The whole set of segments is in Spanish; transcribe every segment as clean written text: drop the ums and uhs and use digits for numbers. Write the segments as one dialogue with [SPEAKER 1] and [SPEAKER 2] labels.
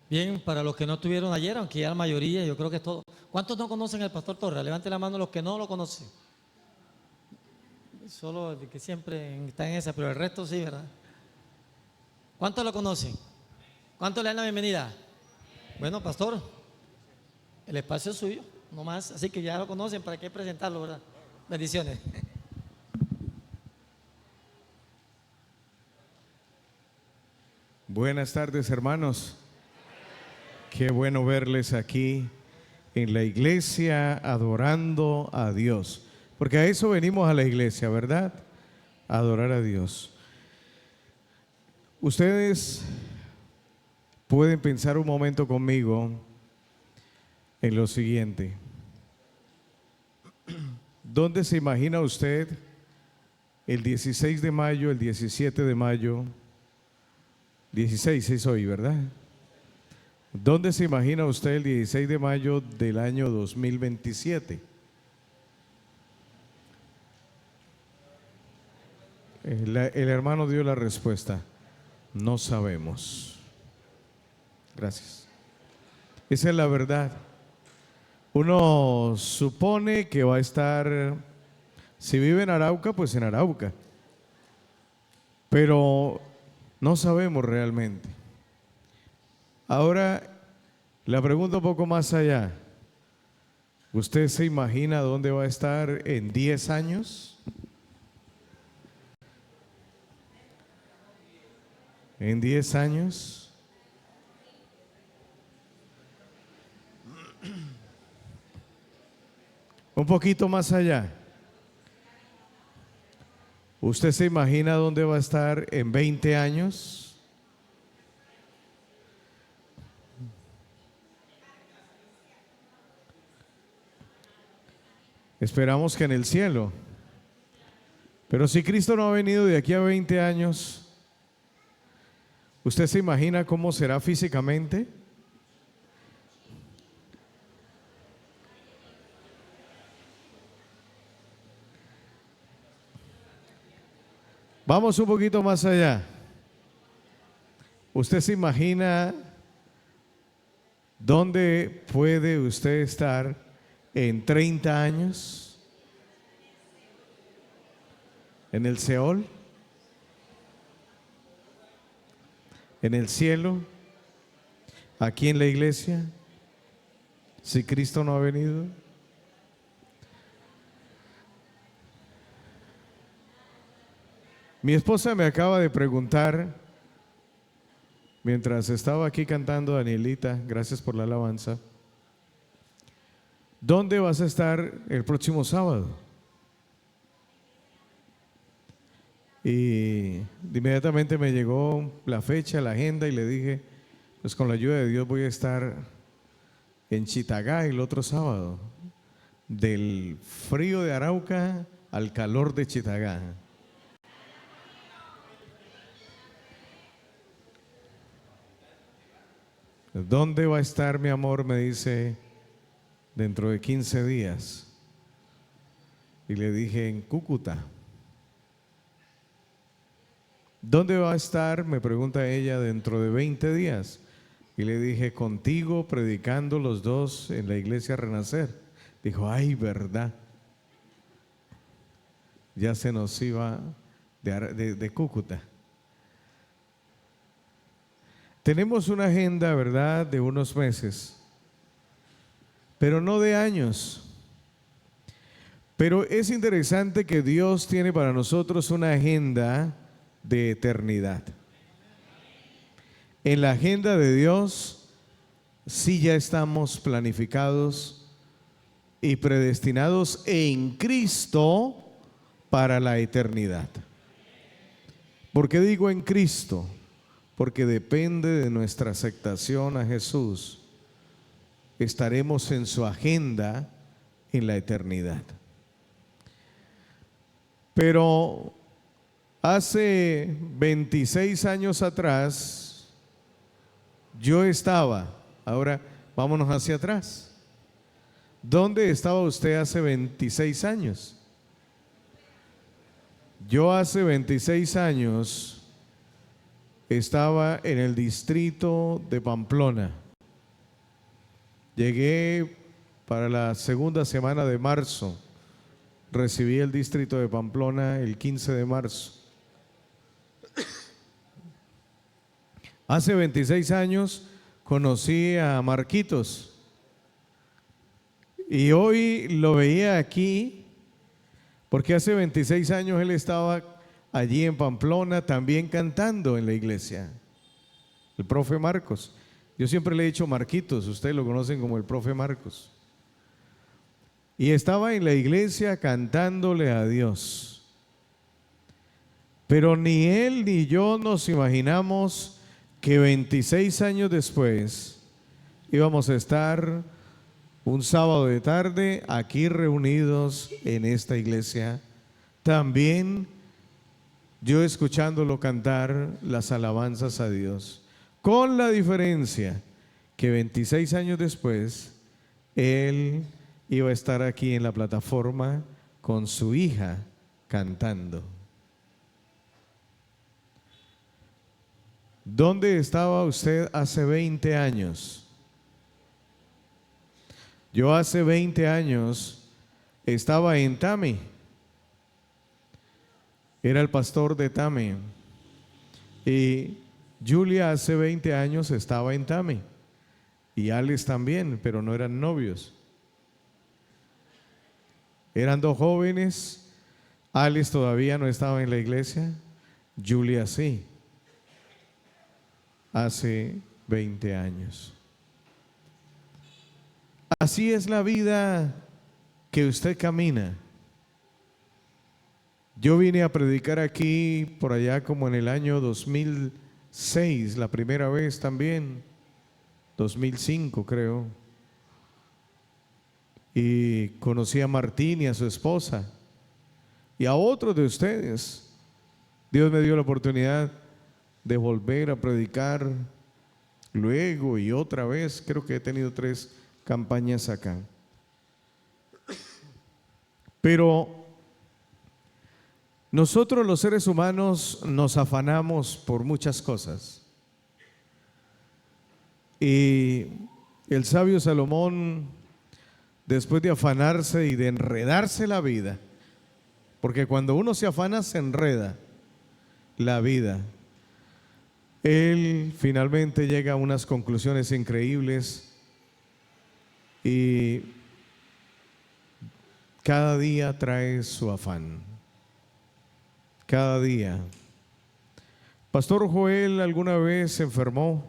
[SPEAKER 1] Bien, para los que no estuvieron ayer, aunque ya la mayoría, yo creo que todos. ¿Cuántos no conocen al pastor Torres? Levante la mano los que no lo conocen. Solo el que siempre está en esa, pero el resto sí, ¿verdad? ¿Cuántos lo conocen? ¿Cuántos le dan la bienvenida? Bueno, pastor, el espacio es suyo, no más, así que ya lo conocen, ¿para qué presentarlo, verdad? Bendiciones.
[SPEAKER 2] Buenas tardes, hermanos. Qué bueno verles aquí en la iglesia adorando a Dios, porque a eso venimos a la iglesia, ¿verdad? A adorar a Dios. Ustedes pueden pensar un momento conmigo en lo siguiente. ¿Dónde se imagina usted el 16 de mayo, el 17 de mayo? 16 es hoy, ¿verdad? ¿Dónde se imagina usted el 16 de mayo del año 2027? El hermano dio la respuesta. No sabemos. Gracias. Esa es la verdad. Uno supone que va a estar, si vive en Arauca, pues en Arauca. Pero no sabemos realmente. Ahora, la pregunta un poco más allá. ¿Usted se imagina dónde va a estar en 10 años? ¿En 10 años? Un poquito más allá. ¿Usted se imagina dónde va a estar en 20 años? Esperamos que en el cielo. Pero si Cristo no ha venido de aquí a 20 años, ¿usted se imagina cómo será físicamente? Vamos un poquito más allá. ¿Usted se imagina dónde puede usted estar en 30 años? ¿En el Seol? ¿En el cielo? ¿Aquí en la iglesia? Si Cristo no ha venido. Mi esposa me acaba de preguntar, mientras estaba aquí cantando, Danielita, gracias por la alabanza, ¿dónde vas a estar el próximo sábado? Y inmediatamente me llegó la fecha, la agenda, y le dije, pues con la ayuda de Dios voy a estar en Chitagá el otro sábado, del frío de Arauca al calor de Chitagá. ¿Dónde va a estar mi amor? Me dice, dentro de 15 días. Y le dije, en Cúcuta. ¿Dónde va a estar? Me pregunta ella, dentro de 20 días. Y le dije, contigo, predicando los dos en la iglesia Renacer. Dijo, ay, verdad. Ya se nos iba de Cúcuta. Tenemos una agenda, ¿verdad?, de unos meses, pero no de años. Pero es interesante que Dios tiene para nosotros una agenda de eternidad. En la agenda de Dios sí ya estamos planificados y predestinados en Cristo para la eternidad. ¿Por qué digo en Cristo? Porque depende de nuestra aceptación a Jesús. Estaremos en su agenda en la eternidad. Pero hace 26 años atrás, yo estaba, ahora vámonos hacia atrás. ¿Dónde estaba usted hace 26 años? Yo hace 26 años estaba en el distrito de Pamplona. Llegué para la segunda semana de marzo. Recibí el distrito de Pamplona el 15 de marzo. Hace 26 años conocí a Marquitos y hoy lo veía aquí porque hace 26 años él estaba allí en Pamplona también cantando en la iglesia. El profe Marcos. Yo siempre le he dicho Marquitos, ustedes lo conocen como el profe Marcos. Y estaba en la iglesia cantándole a Dios. Pero ni él ni yo nos imaginamos que 26 años después íbamos a estar un sábado de tarde aquí reunidos en esta iglesia, también yo escuchándolo cantar las alabanzas a Dios, con la diferencia que 26 años después él iba a estar aquí en la plataforma con su hija cantando. ¿Dónde estaba usted hace 20 años? Yo hace 20 años estaba en Tame. Era el pastor de Tame. Y Julia hace 20 años estaba en Tame. Y Alex también, pero no eran novios. Eran dos jóvenes. Alex todavía no estaba en la iglesia. Julia sí. Hace 20 años. Así es la vida que usted camina. Yo vine a predicar aquí por allá como en el año 2006, la primera vez también, 2005 creo. Y conocí a Martín y a su esposa y a otros de ustedes. Dios me dio la oportunidad de volver a predicar luego y otra vez. Creo que he tenido 3 campañas acá. Pero nosotros los seres humanos nos afanamos por muchas cosas. Y el sabio Salomón, después de afanarse y de enredarse la vida, porque cuando uno se afana se enreda la vida, él finalmente llega a unas conclusiones increíbles y cada día trae su afán. Cada día. Pastor Joel alguna vez se enfermó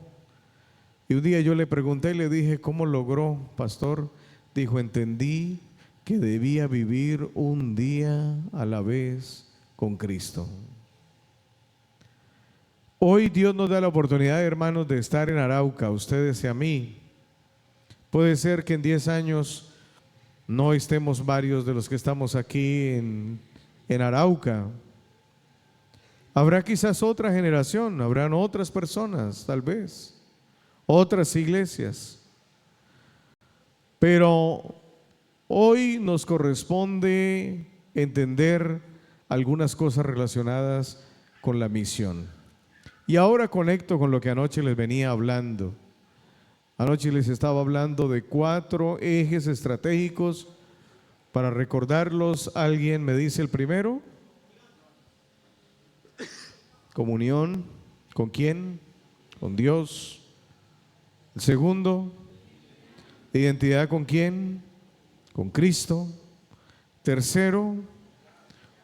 [SPEAKER 2] y un día yo le pregunté y le dije, ¿cómo logró, pastor? Dijo, entendí que debía vivir un día a la vez con Cristo. Hoy Dios nos da la oportunidad, hermanos, de estar en Arauca, a ustedes y a mí. Puede ser que en 10 años no estemos varios de los que estamos aquí en Arauca. Habrá quizás otra generación, habrán otras personas, tal vez, otras iglesias. Pero hoy nos corresponde entender algunas cosas relacionadas con la misión. Y ahora conecto con lo que anoche les venía hablando. Anoche les estaba hablando de 4 ejes estratégicos. Para recordarlos, alguien me dice el primero. Comunión. ¿Con quién? Con Dios. El segundo, identidad ¿con quién? Con Cristo. Tercero,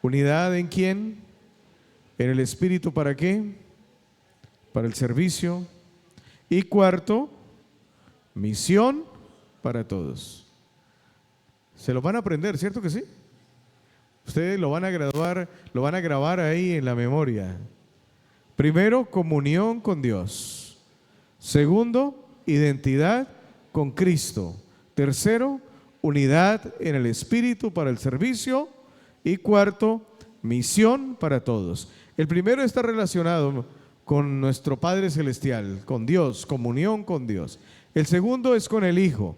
[SPEAKER 2] unidad ¿en quién? En el Espíritu. ¿Para qué? Para el servicio. Y cuarto, misión para todos. Se lo van a aprender, ¿cierto que sí? Ustedes lo van a graduar, lo van a grabar ahí en la memoria. Primero, comunión con Dios. Segundo, identidad con Cristo. Tercero, unidad en el Espíritu para el servicio. Y cuarto, misión para todos. El primero está relacionado con nuestro Padre Celestial, con Dios, comunión con Dios. El segundo es con el Hijo,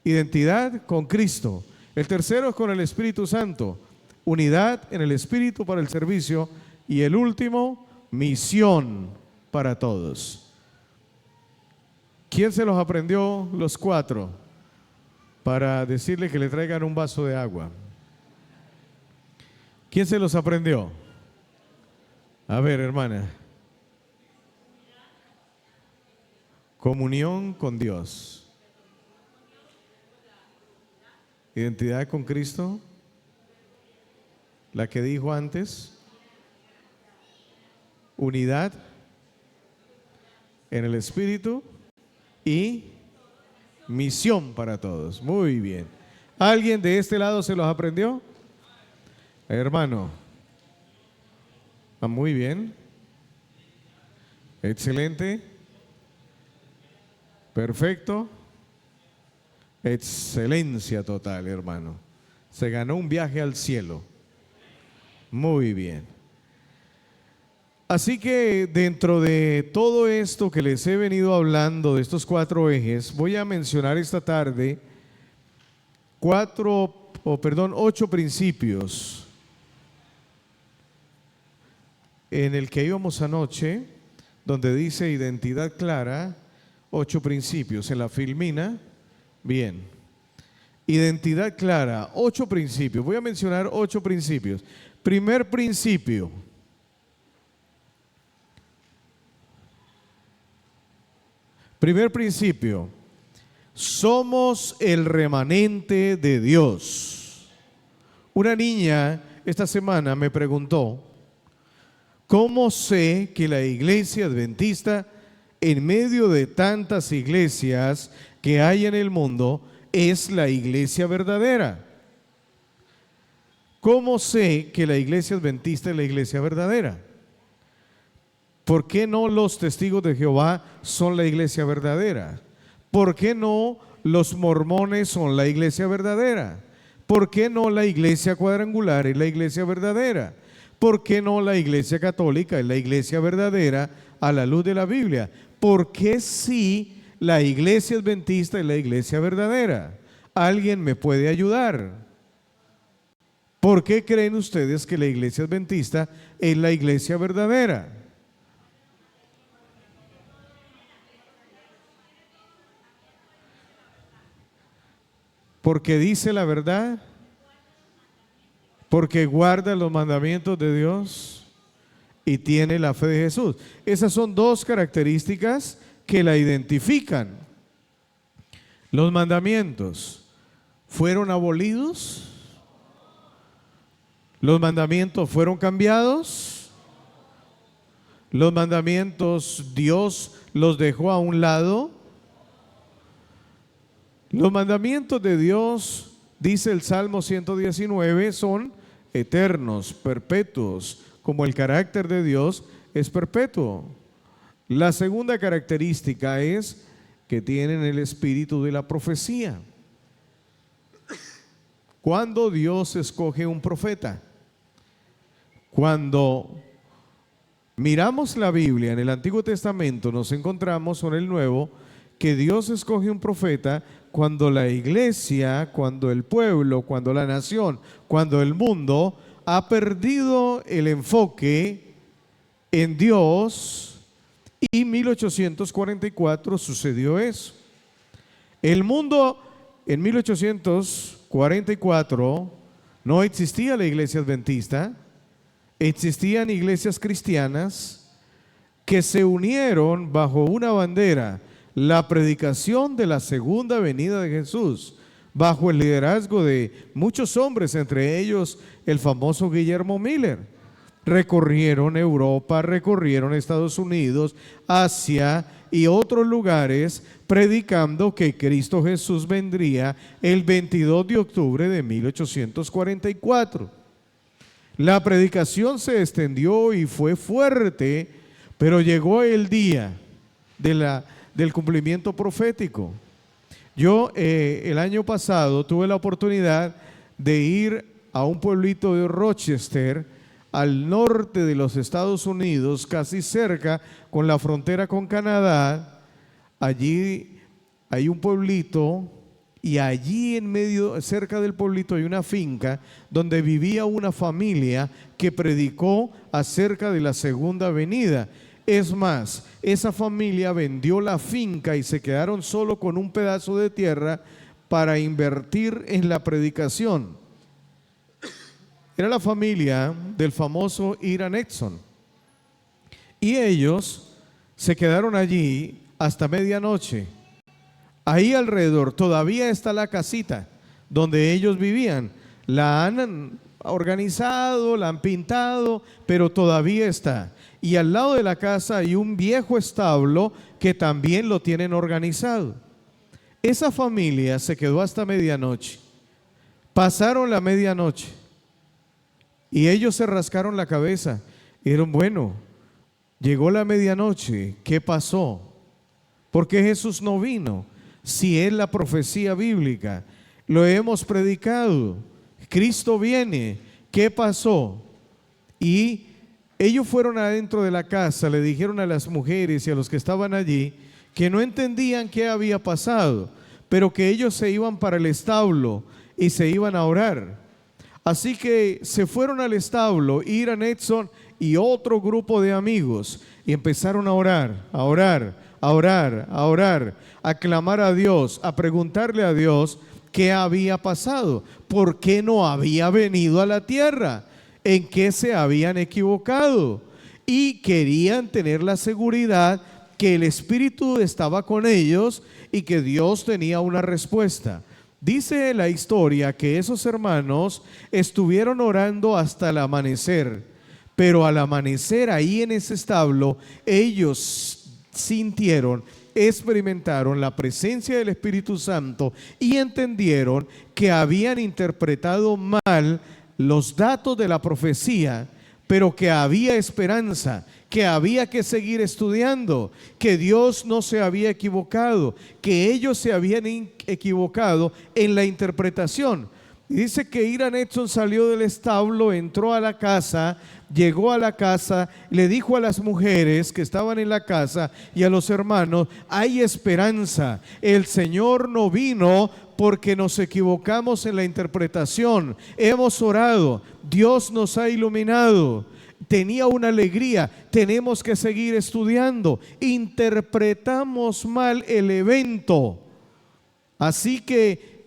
[SPEAKER 2] identidad con Cristo. El tercero es con el Espíritu Santo, unidad en el Espíritu para el servicio. Y el último, misión para todos. ¿Quién se los aprendió los 4? Para decirle que le traigan un vaso de agua. ¿Quién se los aprendió? A ver, hermana. Comunión con Dios. Identidad con Cristo. La que dijo antes. Unidad en el Espíritu y misión para todos. Muy bien. ¿Alguien de este lado se los aprendió? Hermano. Muy bien. Excelente. Perfecto. Excelencia total, hermano. Se ganó un viaje al cielo. Muy bien. Así que dentro de todo esto que les he venido hablando, de estos 4 ejes, voy a mencionar esta tarde 8 principios en el que íbamos anoche, donde dice identidad clara, 8 principios. En la filmina, bien. Identidad clara, 8 principios. Voy a mencionar 8 principios. Primer principio. Primer principio, somos el remanente de Dios. Una niña esta semana me preguntó, ¿cómo sé que la iglesia adventista, en medio de tantas iglesias que hay en el mundo, es la iglesia verdadera? ¿Cómo sé que la iglesia adventista es la iglesia verdadera? ¿Por qué no los testigos de Jehová son la iglesia verdadera? ¿Por qué no los mormones son la iglesia verdadera? ¿Por qué no la iglesia cuadrangular es la iglesia verdadera? ¿Por qué no la iglesia católica es la iglesia verdadera a la luz de la Biblia? ¿Por qué sí la iglesia adventista es la iglesia verdadera? ¿Alguien me puede ayudar? ¿Por qué creen ustedes que la iglesia adventista es la iglesia verdadera? Porque dice la verdad, porque guarda los mandamientos de Dios y tiene la fe de Jesús. Esas son 2 características que la identifican. Los mandamientos fueron abolidos, los mandamientos fueron cambiados, los mandamientos Dios los dejó a un lado. Los mandamientos de Dios, dice el Salmo 119, son eternos, perpetuos, como el carácter de Dios es perpetuo. La segunda característica es que tienen el espíritu de la profecía. ¿Cuándo Dios escoge un profeta? Cuando miramos la Biblia en el Antiguo Testamento, nos encontramos con el Nuevo, que Dios escoge un profeta cuando la iglesia, cuando el pueblo, cuando la nación, cuando el mundo ha perdido el enfoque en Dios, y en 1844 sucedió eso. El mundo en 1844 no existía la iglesia adventista, existían iglesias cristianas que se unieron bajo una bandera, la predicación de la segunda venida de Jesús, bajo el liderazgo de muchos hombres, entre ellos el famoso Guillermo Miller. Recorrieron Europa, recorrieron Estados Unidos, Asia y otros lugares, predicando que Cristo Jesús vendría el 22 de octubre de 1844. La predicación se extendió y fue fuerte, pero llegó el día del cumplimiento profético. Yo el año pasado tuve la oportunidad de ir a un pueblito de Rochester, al norte de los Estados Unidos, casi cerca con la frontera con Canadá. Allí hay un pueblito y allí en medio, cerca del pueblito, hay una finca donde vivía una familia que predicó acerca de la segunda venida. Es más, esa familia vendió la finca y se quedaron solo con un pedazo de tierra para invertir en la predicación. Era la familia del famoso Iran Edson. Y ellos se quedaron allí hasta medianoche. Ahí alrededor todavía está la casita donde ellos vivían. La han organizado, la han pintado, pero todavía está. Y al lado de la casa hay un viejo establo que también lo tienen organizado. Esa familia se quedó hasta medianoche. Pasaron la medianoche y ellos se rascaron la cabeza. Y dijeron, bueno, llegó la medianoche, ¿qué pasó? ¿Por qué Jesús no vino? Si es la profecía bíblica, lo hemos predicado, Cristo viene, ¿qué pasó? Y ellos fueron adentro de la casa, le dijeron a las mujeres y a los que estaban allí que no entendían qué había pasado, pero que ellos se iban para el establo y se iban a orar. Así que se fueron al establo, Iran Edson y otro grupo de amigos, y empezaron a orar, a orar, a orar, a orar, a clamar a Dios, a preguntarle a Dios qué había pasado, por qué no había venido a la tierra, en qué se habían equivocado, y querían tener la seguridad que el Espíritu estaba con ellos y que Dios tenía una respuesta. Dice la historia que esos hermanos estuvieron orando hasta el amanecer, pero al amanecer ahí en ese establo ellos sintieron, experimentaron la presencia del Espíritu Santo y entendieron que habían interpretado mal los datos de la profecía, pero que había esperanza, que había que seguir estudiando, que Dios no se había equivocado, que ellos se habían equivocado en la interpretación. Y dice que Iran Edson salió del establo, entró a la casa, llegó a la casa, le dijo a las mujeres que estaban en la casa y a los hermanos, hay esperanza, el Señor no vino porque nos equivocamos en la interpretación, hemos orado, Dios nos ha iluminado. Tenía una alegría, tenemos que seguir estudiando, interpretamos mal el evento. Así que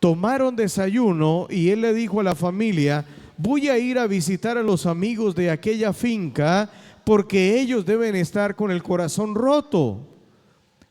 [SPEAKER 2] tomaron desayuno y él le dijo a la familia, voy a ir a visitar a los amigos de aquella finca porque ellos deben estar con el corazón roto.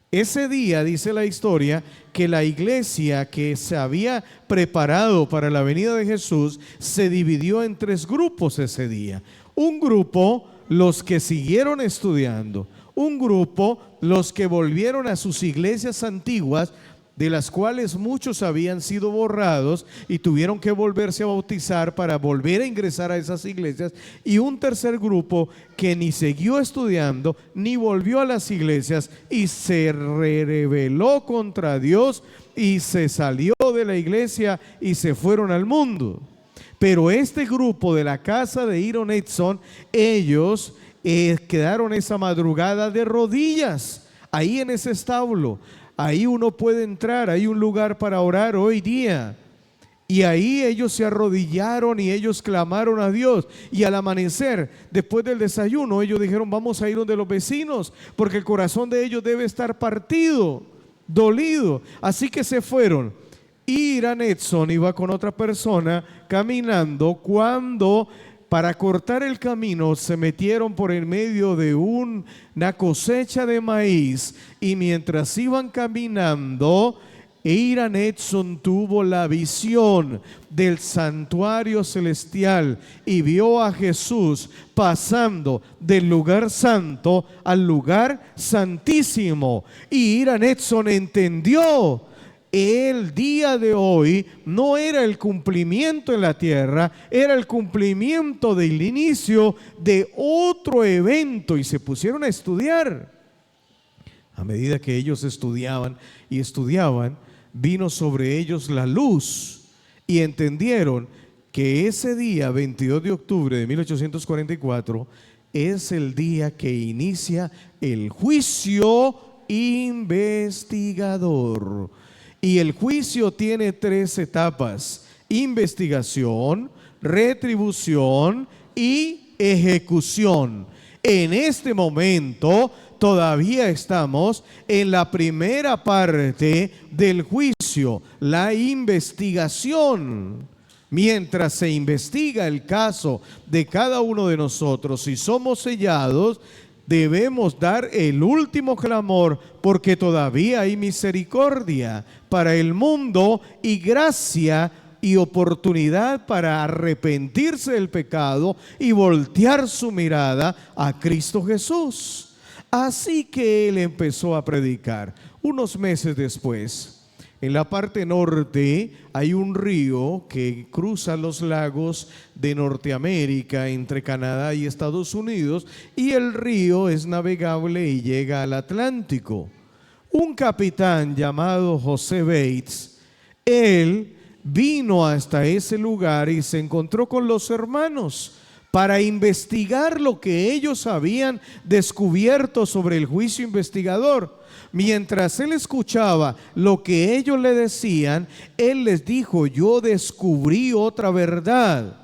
[SPEAKER 2] Ese día, dice la historia, que la iglesia que se había preparado para la venida de Jesús se dividió en 3 grupos ese día. Un grupo, los que siguieron estudiando. Un grupo, los que volvieron a sus iglesias antiguas, de las cuales muchos habían sido borrados y tuvieron que volverse a bautizar para volver a ingresar a esas iglesias. Y un tercer grupo que ni siguió estudiando, ni volvió a las iglesias y se rebeló contra Dios y se salió de la iglesia y se fueron al mundo. Pero este grupo de la casa de Iran Edson, ellos quedaron esa madrugada de rodillas, ahí en ese establo. Ahí uno puede entrar, hay un lugar para orar hoy día. Y ahí ellos se arrodillaron y ellos clamaron a Dios. Y al amanecer, después del desayuno, ellos dijeron, vamos a ir donde los vecinos, porque el corazón de ellos debe estar partido, dolido. Así que se fueron. Iran Edson iba con otra persona caminando cuando, para cortar el camino, se metieron por el medio de una cosecha de maíz, y mientras iban caminando, Iran Edson tuvo la visión del santuario celestial y vio a Jesús pasando del lugar santo al lugar santísimo. Y Iran Edson entendió: el día de hoy no era el cumplimiento en la tierra, era el cumplimiento del inicio de otro evento, y se pusieron a estudiar. A medida que ellos estudiaban y estudiaban, vino sobre ellos la luz y entendieron que ese día, 22 de octubre de 1844, es el día que inicia el juicio investigador. Y el juicio tiene 3 etapas: investigación, retribución y ejecución. En este momento todavía estamos en la primera parte del juicio, la investigación. Mientras se investiga el caso de cada uno de nosotros, si somos sellados, debemos dar el último clamor, porque todavía hay misericordia para el mundo y gracia y oportunidad para arrepentirse del pecado y voltear su mirada a Cristo Jesús. Así que él empezó a predicar. Unos meses después, en la parte norte hay un río que cruza los lagos de Norteamérica entre Canadá y Estados Unidos, y el río es navegable y llega al Atlántico. Un capitán llamado José Bates, él vino hasta ese lugar y se encontró con los hermanos para investigar lo que ellos habían descubierto sobre el juicio investigador. Mientras él escuchaba lo que ellos le decían, él les dijo: yo descubrí otra verdad.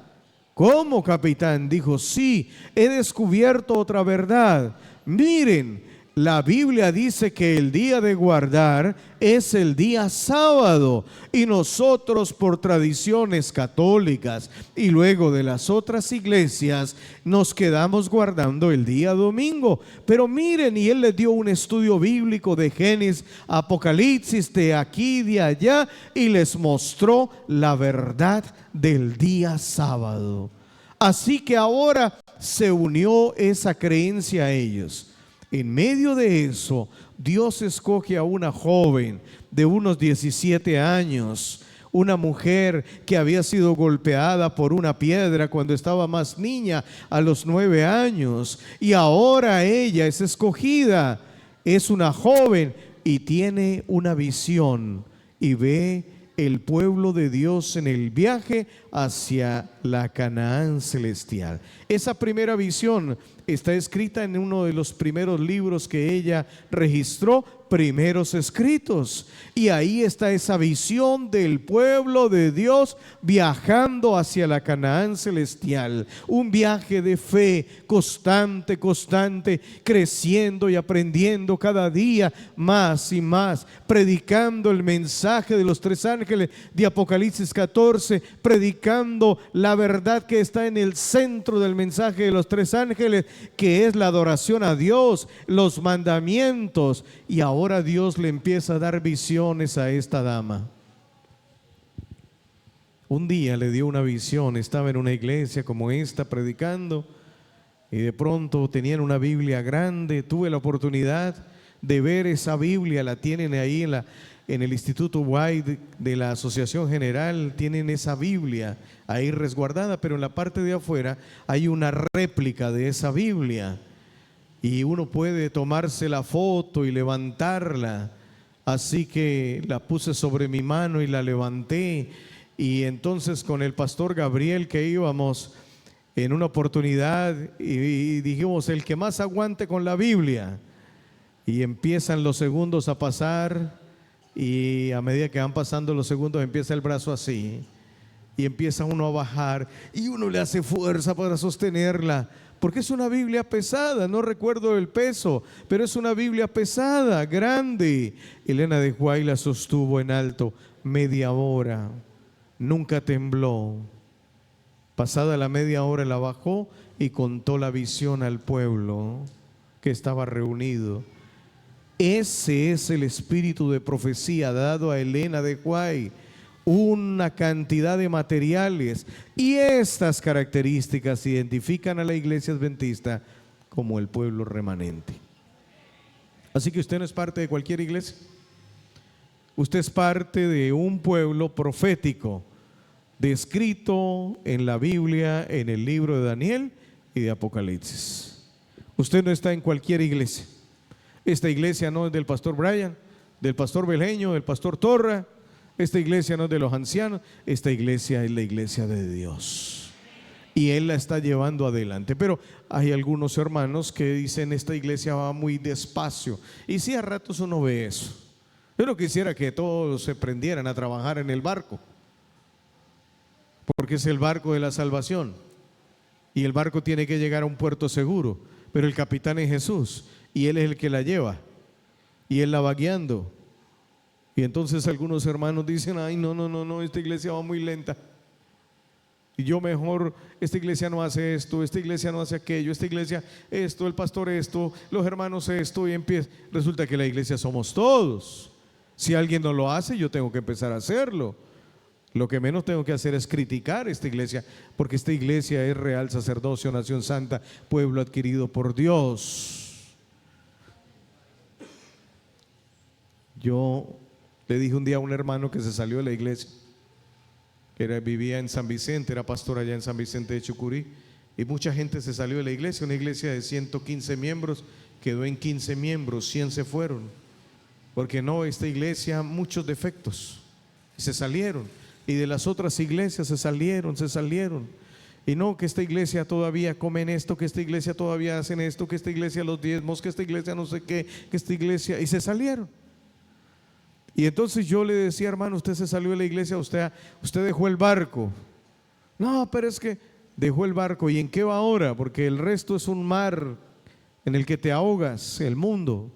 [SPEAKER 2] ¿Cómo, capitán? Dijo: sí, he descubierto otra verdad. Miren, la Biblia dice que el día de guardar es el día sábado, y nosotros, por tradiciones católicas y luego de las otras iglesias, nos quedamos guardando el día domingo. Pero miren, y él les dio un estudio bíblico de Génesis, Apocalipsis, de aquí y de allá, y les mostró la verdad del día sábado. Así que ahora se unió esa creencia a ellos. En medio de eso, Dios escoge a una joven de unos 17 años, una mujer que había sido golpeada por una piedra cuando estaba más niña, a los 9 años, y ahora ella es escogida. Es una joven y tiene una visión y ve el pueblo de Dios en el viaje hacia la Canaán celestial. Esa primera visión está escrita en uno de los primeros libros que ella registró, Primeros Escritos, y ahí está esa visión del pueblo de Dios viajando hacia la Canaán celestial. Un viaje de fe constante, creciendo y aprendiendo cada día más y más, predicando el mensaje de los 3 ángeles de Apocalipsis 14, predicando la verdad que está en el centro del mensaje de los 3 ángeles, que es la adoración a Dios, los mandamientos. Y ahora Dios le empieza a dar visiones a esta dama. Un día le dio una visión, estaba en una iglesia como esta predicando, y de pronto tenían una Biblia grande. Tuve la oportunidad de ver esa Biblia, la tienen ahí en el Instituto White de la Asociación General, tienen esa Biblia ahí resguardada, pero en la parte de afuera hay una réplica de esa Biblia. Y uno puede tomarse la foto y levantarla. Así que la puse sobre mi mano y la levanté. Y entonces con el pastor Gabriel, que íbamos en una oportunidad, y dijimos: el que más aguante con la Biblia. Y empiezan los segundos a pasar, y a medida que van pasando los segundos empieza el brazo así, y empieza uno a bajar, y uno le hace fuerza para sostenerla, porque es una Biblia pesada. No recuerdo el peso, pero es una Biblia pesada, grande. Elena de White la sostuvo en alto media hora, nunca tembló. Pasada la media hora la bajó y contó la visión al pueblo que estaba reunido. Ese es el espíritu de profecía dado a Elena de White. Una cantidad de materiales, y estas características identifican a la iglesia adventista como el pueblo remanente. Así que usted no es parte de cualquier iglesia, usted es parte de un pueblo profético descrito en la Biblia, en el libro de Daniel y de Apocalipsis. Usted no está en cualquier iglesia. Esta iglesia no es del pastor Brian, del pastor Beleño, del pastor Torra. Esta iglesia no es de los ancianos, esta iglesia es la iglesia de Dios, y Él la está llevando adelante. Pero hay algunos hermanos que dicen: esta iglesia va muy despacio, y sí, a ratos uno ve eso. Yo no quisiera que todos se prendieran a trabajar en el barco, porque es el barco de la salvación, y el barco tiene que llegar a un puerto seguro. pero el capitán es Jesús y Él es el que la lleva y Él la va guiando. Y entonces algunos hermanos dicen, ay, no, esta iglesia va muy lenta. Y yo mejor, esta iglesia no hace esto, esta iglesia no hace aquello, esta iglesia esto, el pastor esto, los hermanos esto, y empieza. Resulta que la iglesia somos todos. Si alguien no lo hace, yo tengo que empezar a hacerlo. Lo que menos tengo que hacer es criticar esta iglesia, porque esta iglesia es real sacerdocio, nación santa, pueblo adquirido por Dios. Yo le dije un día a un hermano que se salió de la iglesia, que vivía en San Vicente, era pastor allá en San Vicente de Chucurí, y mucha gente se salió de la iglesia. Una iglesia de 115 miembros quedó en 15 miembros, 100 se fueron, porque no, esta iglesia muchos defectos, y se salieron. Y de las otras iglesias se salieron. Y no, que esta iglesia todavía comen esto, que esta iglesia todavía hacen esto, que esta iglesia los diezmos, que esta iglesia no sé qué, que esta iglesia, y se salieron. Y entonces yo le decía, hermano, usted se salió de la iglesia, usted dejó el barco. No, pero es que dejó el barco, ¿y en qué va ahora? Porque el resto es un mar en el que te ahogas, el mundo.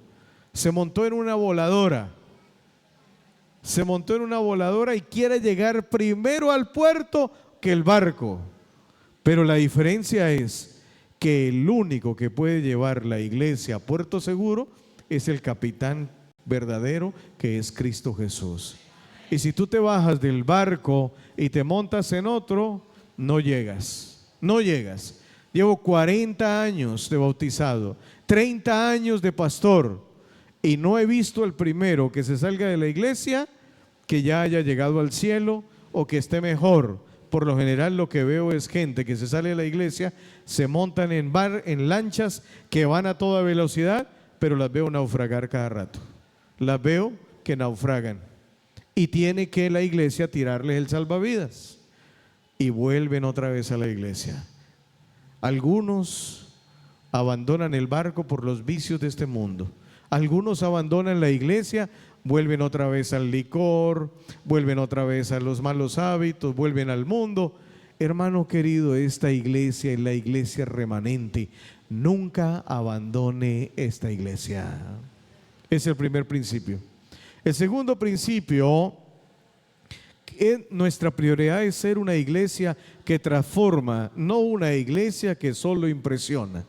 [SPEAKER 2] Se montó en una voladora. Y quiere llegar primero al puerto que el barco. Pero la diferencia es que el único que puede llevar la iglesia a puerto seguro es el capitán verdadero, que es Cristo Jesús. Y si tú te bajas del barco y te montas en otro, no llegas. Llevo 40 años de bautizado, 30 años de pastor, y no he visto el primero que se salga de la iglesia que ya haya llegado al cielo o que esté mejor. Por lo general lo que veo es gente que se sale de la iglesia, se montan en lanchas que van a toda velocidad, pero las veo naufragar cada rato. Las veo que naufragan y tiene que la iglesia tirarles el salvavidas y vuelven otra vez a la iglesia. Algunos abandonan el barco por los vicios de este mundo. Algunos abandonan la iglesia, vuelven otra vez al licor, vuelven otra vez a los malos hábitos, vuelven al mundo. Hermano querido, esta iglesia es la iglesia remanente. Nunca abandone esta iglesia. Es el primer principio. El segundo principio, nuestra prioridad es ser una iglesia que transforma, no una iglesia que solo impresiona.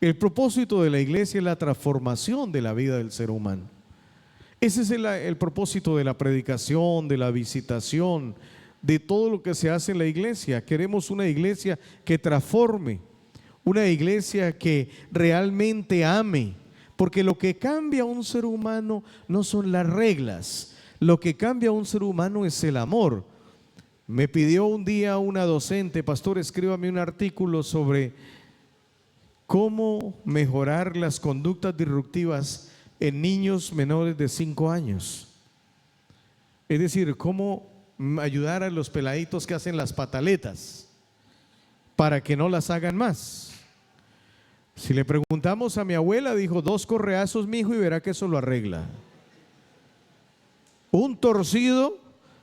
[SPEAKER 2] El propósito de la iglesia es la transformación de la vida del ser humano. Ese es el propósito de la predicación, de la visitación, de todo lo que se hace en la iglesia. Queremos una iglesia que transforme, una iglesia que realmente ame. Porque lo que cambia a un ser humano no son las reglas, lo que cambia a un ser humano es el amor. Me pidió un día una docente, pastor, escríbame un artículo sobre cómo mejorar las conductas disruptivas en niños menores de 5 años. Es decir, cómo ayudar a los peladitos que hacen las pataletas para que no las hagan más. Si le preguntamos a mi abuela, dijo 2 correazos, mijo, y verá que eso lo arregla. Un torcido,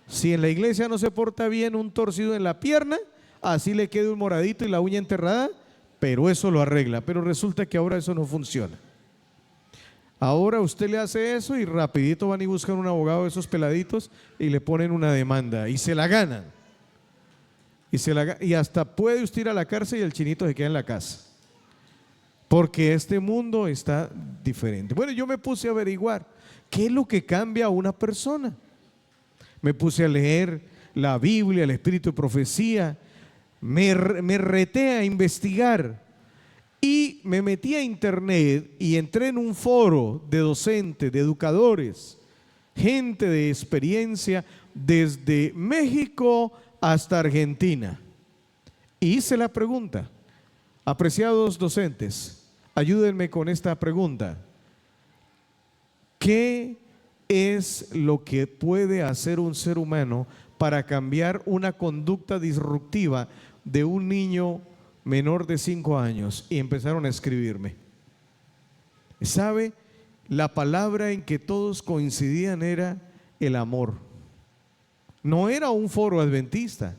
[SPEAKER 2] si en la iglesia no se porta bien, un torcido en la pierna, así le queda un moradito y la uña enterrada, pero eso lo arregla. Pero resulta que ahora eso no funciona. Ahora usted le hace eso y rapidito van y buscan un abogado de esos peladitos y le ponen una demanda y se la ganan. Y hasta puede usted ir a la cárcel y el chinito se queda en la casa. Porque este mundo está diferente. Bueno, yo me puse a averiguar qué es lo que cambia a una persona. Me puse a leer la Biblia, el Espíritu de Profecía, me reté a investigar y me metí a internet y entré en un foro de docentes, de educadores, gente de experiencia desde México hasta Argentina. Y hice la pregunta. Apreciados docentes, ayúdenme con esta pregunta. ¿Qué es lo que puede hacer un ser humano para cambiar una conducta disruptiva de un niño menor de 5 años? Y empezaron a escribirme. ¿Sabe? La palabra en que todos coincidían era el amor. No era un foro adventista,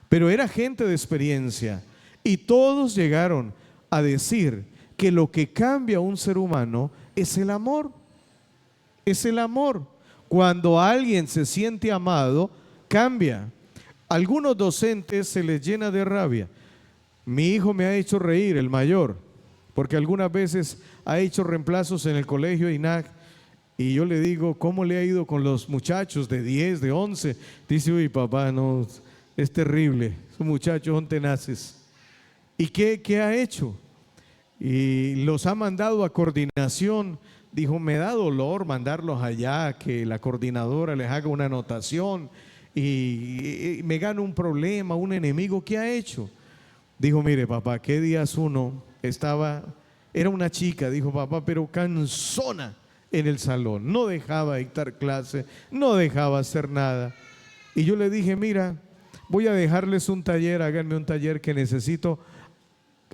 [SPEAKER 2] pero era gente de experiencia. Y todos llegaron a decir que lo que cambia a un ser humano es el amor. Es el amor. Cuando alguien se siente amado, cambia. Algunos docentes se les llena de rabia. Mi hijo me ha hecho reír, el mayor, porque algunas veces ha hecho reemplazos en el colegio INAC y yo le digo, ¿cómo le ha ido con los muchachos de 10, de 11? Dice, uy papá, no, es terrible, esos muchachos son tenaces. ¿Y qué ha hecho? Y los ha mandado a coordinación. Dijo, me da dolor mandarlos allá, que la coordinadora les haga una anotación y me gana un problema, un enemigo. ¿Qué ha hecho? Dijo, mire papá, ¿qué días uno era una chica, dijo papá, pero cansona en el salón, no dejaba dictar clase, no dejaba hacer nada. Y yo le dije, mira, voy a dejarles un taller, háganme un taller que necesito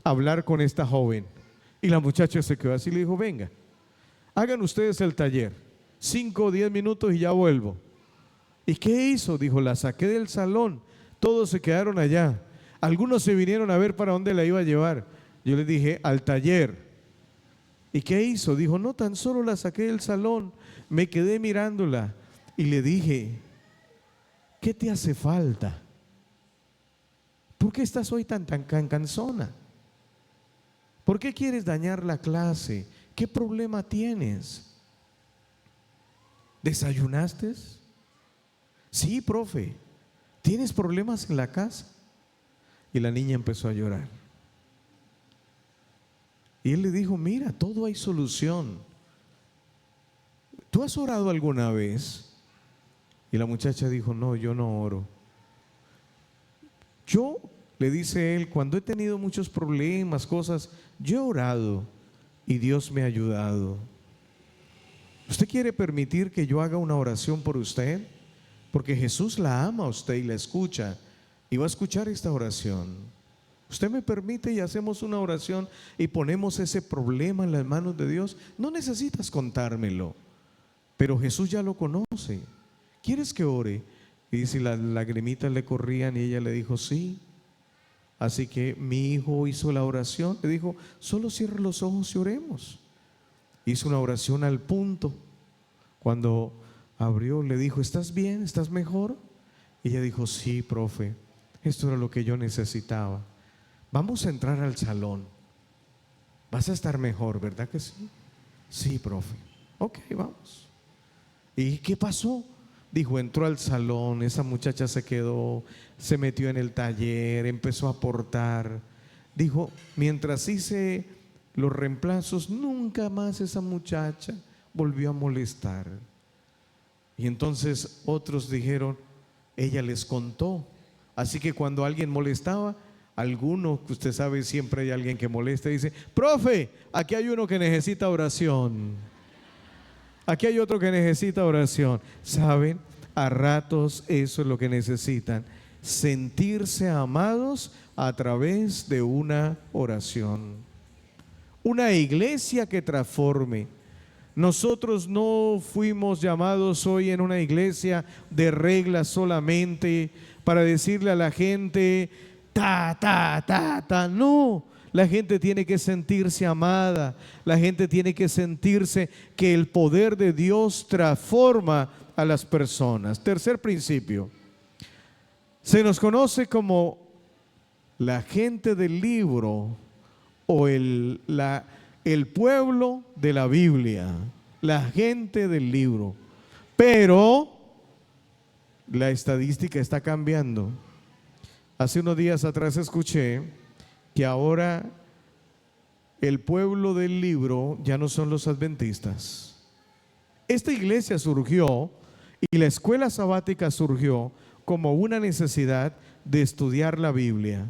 [SPEAKER 2] hablar con esta joven. Y la muchacha se quedó así y le dijo, venga, hagan ustedes el taller, 5 o 10 minutos y ya vuelvo. ¿Y qué hizo? Dijo, la saqué del salón, todos se quedaron allá. Algunos se vinieron a ver para dónde la iba a llevar. Yo le dije, al taller. ¿Y qué hizo? Dijo, no, tan solo la saqué del salón, me quedé mirándola y le dije, ¿qué te hace falta? ¿Por qué estás hoy tan cansona? ¿Por qué quieres dañar la clase? ¿Qué problema tienes? ¿Desayunaste? Sí, profe. ¿Tienes problemas en la casa? Y la niña empezó a llorar. Y él le dijo, mira, todo hay solución. ¿Tú has orado alguna vez? Y la muchacha dijo, no, yo no oro. Yo, le dice él, cuando he tenido muchos problemas, cosas, yo he orado y Dios me ha ayudado. ¿Usted quiere permitir que yo haga una oración por usted? Porque Jesús la ama a usted y la escucha y va a escuchar esta oración. Usted me permite y hacemos una oración y ponemos ese problema en las manos de Dios. No necesitas contármelo, pero Jesús ya lo conoce. ¿Quieres que ore? Y si las lagrimitas le corrían y ella le dijo sí. Así que mi hijo hizo la oración, le dijo, solo cierre los ojos y oremos. Hizo una oración al punto. Cuando abrió le dijo, ¿estás bien? ¿Estás mejor? Y ella dijo, sí, profe, esto era lo que yo necesitaba. Vamos a entrar al salón. Vas a estar mejor, ¿verdad que sí? Sí, profe. Ok, vamos. ¿Y qué pasó? Dijo, entró al salón, esa muchacha se quedó, se metió en el taller, empezó a aportar. Dijo, mientras hice los reemplazos, nunca más esa muchacha volvió a molestar. Y entonces otros dijeron, ella les contó. Así que cuando alguien molestaba, alguno, que usted sabe, siempre hay alguien que molesta y dice, profe, aquí hay uno que necesita oración. Aquí hay otro que necesita oración. ¿Saben? A ratos eso es lo que necesitan. Sentirse amados a través de una oración. Una iglesia que transforme. Nosotros no fuimos llamados hoy en una iglesia de reglas solamente para decirle a la gente no, la gente tiene que sentirse amada, la gente tiene que sentirse que el poder de Dios transforma a las personas. Tercer principio, se nos conoce como la gente del libro o el pueblo de la Biblia, la gente del libro, pero la estadística está cambiando. Hace unos días atrás escuché que ahora el pueblo del libro ya no son los adventistas. Esta iglesia surgió y la escuela sabática surgió como una necesidad de estudiar la Biblia.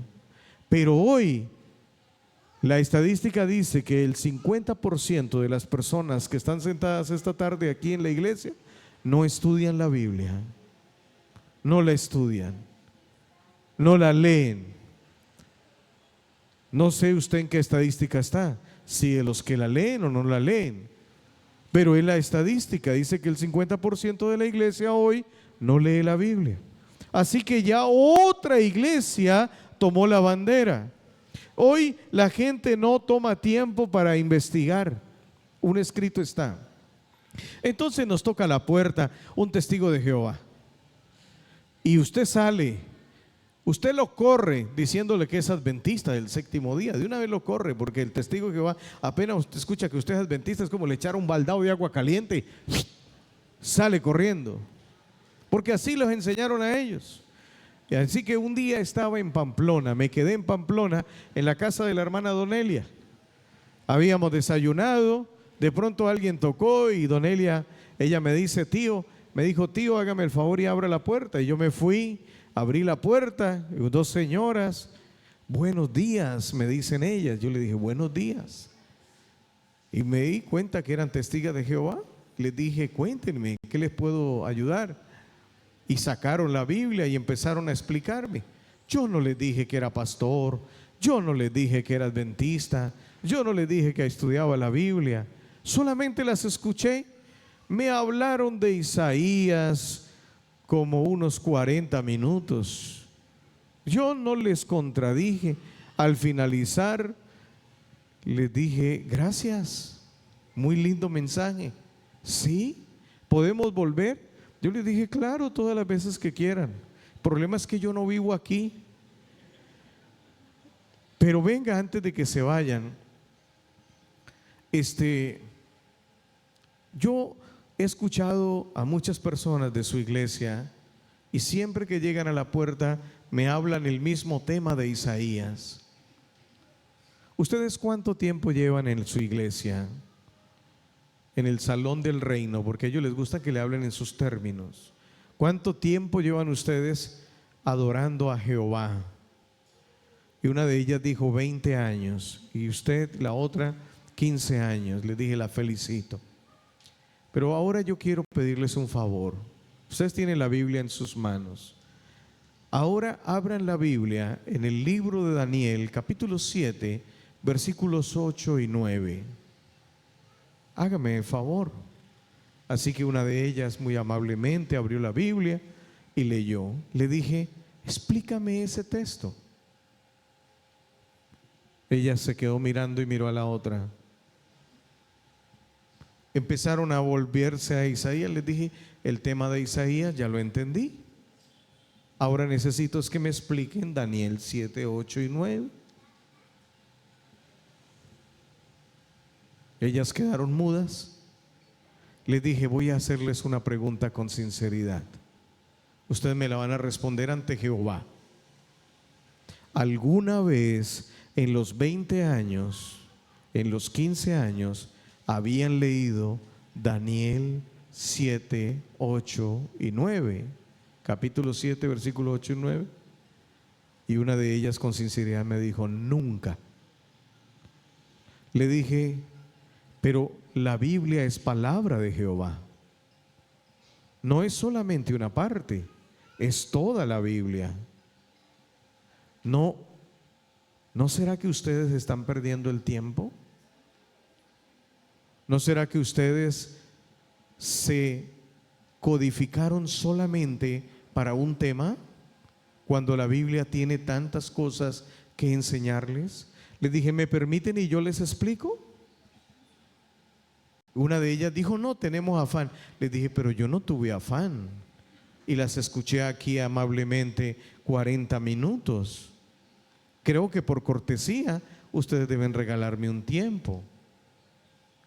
[SPEAKER 2] Pero hoy la estadística dice que el 50% de las personas que están sentadas esta tarde aquí en la iglesia no estudian la Biblia, no la estudian. No la leen. No sé usted en qué estadística está, si de los que la leen o no la leen, pero en la estadística dice que el 50% de la iglesia hoy no lee la Biblia. Así que ya otra iglesia tomó la bandera. Hoy la gente no toma tiempo para investigar. Un escrito está. Entonces nos toca a la puerta un testigo de Jehová. Y usted sale, usted lo corre diciéndole que es adventista del séptimo día. De una vez lo corre, porque el testigo de Jehová, apenas usted escucha que usted es adventista, es como le echar un baldado de agua caliente, sale corriendo. Porque así los enseñaron a ellos. Y así que un día estaba en Pamplona, me quedé en Pamplona, en la casa de la hermana Donelia. Habíamos desayunado, de pronto alguien tocó y Donelia, ella me dijo, tío, hágame el favor y abra la puerta. Y yo me fui, abrí la puerta, y dos señoras, buenos días, me dicen ellas. Yo le dije, buenos días. Y me di cuenta que eran testigos de Jehová. Les dije, cuéntenme, ¿qué les puedo ayudar? Y sacaron la Biblia y empezaron a explicarme. Yo no les dije que era pastor, yo no les dije que era adventista, yo no les dije que estudiaba la Biblia, solamente las escuché. Me hablaron de Isaías como unos 40 minutos. Yo no les contradije. Al finalizar les dije, gracias, muy lindo mensaje. ¿Sí? ¿Podemos volver? Yo les dije, claro, todas las veces que quieran. El problema es que yo no vivo aquí. Pero venga, antes de que se vayan, yo he escuchado a muchas personas de su iglesia y siempre que llegan a la puerta me hablan el mismo tema de Isaías. ¿Ustedes cuánto tiempo llevan en su iglesia? En el salón del reino, porque a ellos les gusta que le hablen en sus términos. ¿Cuánto tiempo llevan ustedes adorando a Jehová? Y una de ellas dijo 20 años y usted, la otra, 15 años. Le dije, la felicito. Pero ahora yo quiero pedirles un favor. Ustedes tienen la Biblia en sus manos. Ahora abran la Biblia en el libro de Daniel, capítulo 7, versículos 8 y 9. Hágame el favor. Así que una de ellas muy amablemente abrió la Biblia y leyó. Le dije, explícame ese texto. Ella se quedó mirando y miró a la otra. Empezaron a volverse a Isaías. Les dije, el tema de Isaías ya lo entendí. Ahora necesito es que me expliquen Daniel 7, 8 y 9. Ellas quedaron mudas. Les dije, voy a hacerles una pregunta con sinceridad. Ustedes me la van a responder ante Jehová. ¿Alguna vez en los 20 años, en los 15 años, habían leído Daniel 7, 8 y 9? Capítulo 7, versículo 8 y 9. Y una de ellas con sinceridad me dijo, nunca. Le dije, pero la Biblia es palabra de Jehová. No es solamente una parte, es toda la Biblia. ¿No será que ustedes están perdiendo el tiempo? ¿No será que ustedes se codificaron solamente para un tema cuando la Biblia tiene tantas cosas que enseñarles? Les dije, ¿me permiten y yo les explico? Una de ellas dijo, no, tenemos afán. Les dije, pero yo no tuve afán. Y las escuché aquí amablemente 40 minutos. Creo que por cortesía ustedes deben regalarme un tiempo.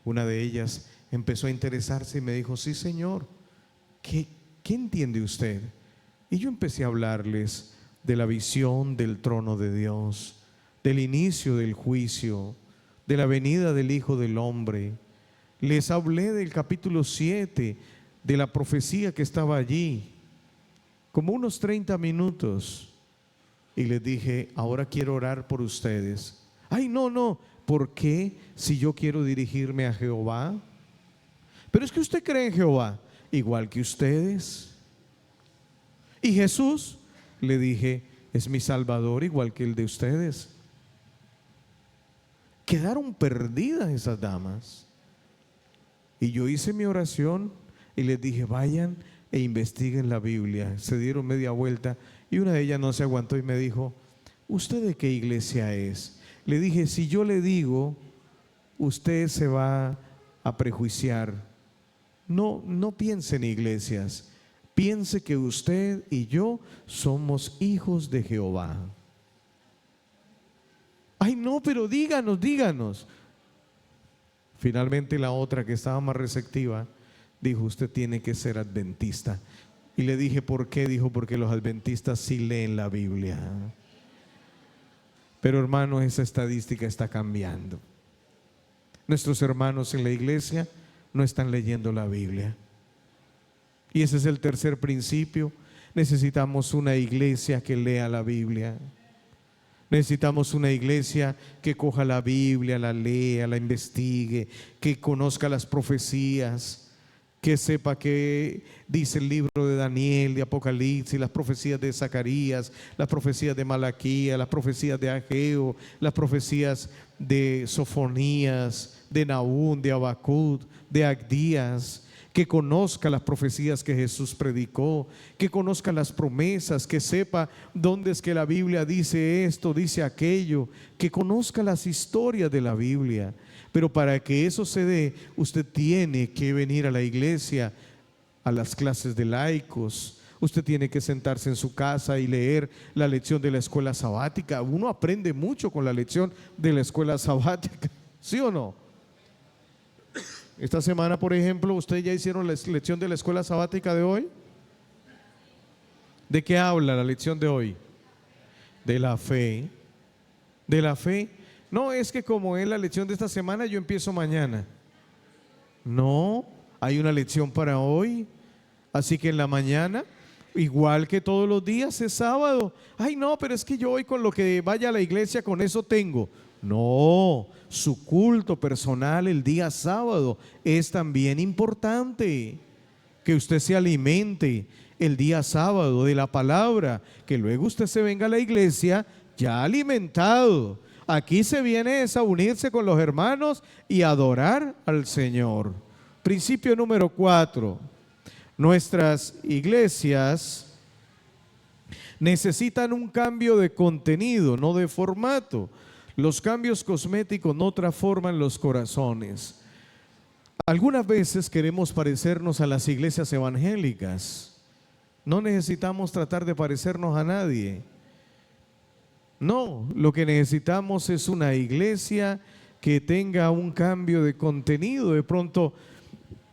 [SPEAKER 2] Una de ellas empezó a interesarse y me dijo, sí, señor, ¿qué entiende usted? Y yo empecé a hablarles de la visión del trono de Dios, del inicio del juicio, de la venida del Hijo del Hombre. Les hablé del capítulo 7, de la profecía que estaba allí, como unos 30 minutos. Y les dije, ahora quiero orar por ustedes. Ay, no, ¿por qué si yo quiero dirigirme a Jehová? Pero es que usted cree en Jehová, igual que ustedes. Y Jesús, le dije, es mi Salvador igual que el de ustedes. Quedaron perdidas esas damas. Y yo hice mi oración y les dije, vayan e investiguen la Biblia. Se dieron media vuelta y una de ellas no se aguantó y me dijo, ¿usted de qué iglesia es? Le dije, si yo le digo, usted se va a prejuiciar. No, no piense en iglesias. Piense que usted y yo somos hijos de Jehová. Ay, no, pero díganos, díganos. Finalmente la otra, que estaba más receptiva, dijo, usted tiene que ser adventista. Y le dije, ¿por qué? Dijo, porque los adventistas sí leen la Biblia. Pero hermanos, esa estadística está cambiando. Nuestros hermanos en la iglesia no están leyendo la Biblia. Y ese es el tercer principio. Necesitamos una iglesia que lea la Biblia. Necesitamos una iglesia que coja la Biblia, la lea, la investigue, que conozca las profecías, que sepa qué dice el libro de Daniel, de Apocalipsis, las profecías de Zacarías, las profecías de Malaquías, las profecías de Ageo, las profecías de Sofonías, de Nahum, de Habacuc, de Abdías, que conozca las profecías que Jesús predicó, que conozca las promesas, que sepa dónde es que la Biblia dice esto, dice aquello, que conozca las historias de la Biblia. Pero para que eso se dé, usted tiene que venir a la iglesia, a las clases de laicos. Usted tiene que sentarse en su casa y leer la lección de la escuela sabática. Uno aprende mucho con la lección de la escuela sabática, ¿sí o no? Esta semana, por ejemplo, ¿ustedes ya hicieron la lección de la escuela sabática de hoy? ¿De qué habla la lección de hoy? De la fe. De la fe. No es que como es la lección de esta semana, yo empiezo mañana. No, hay una lección para hoy. Así que en la mañana, igual que todos los días, es sábado. Ay, no, pero es que yo hoy con lo que vaya a la iglesia, con eso tengo. No, su culto personal el día sábado es también importante. Que usted se alimente el día sábado de la palabra, que luego usted se venga a la iglesia ya alimentado. Aquí se viene a unirse con los hermanos y adorar al Señor. Principio número 4. Nuestras iglesias necesitan un cambio de contenido, no de formato. Los cambios cosméticos no transforman los corazones. Algunas veces queremos parecernos a las iglesias evangélicas. No necesitamos tratar de parecernos a nadie. No, lo que necesitamos es una iglesia que tenga un cambio de contenido. De pronto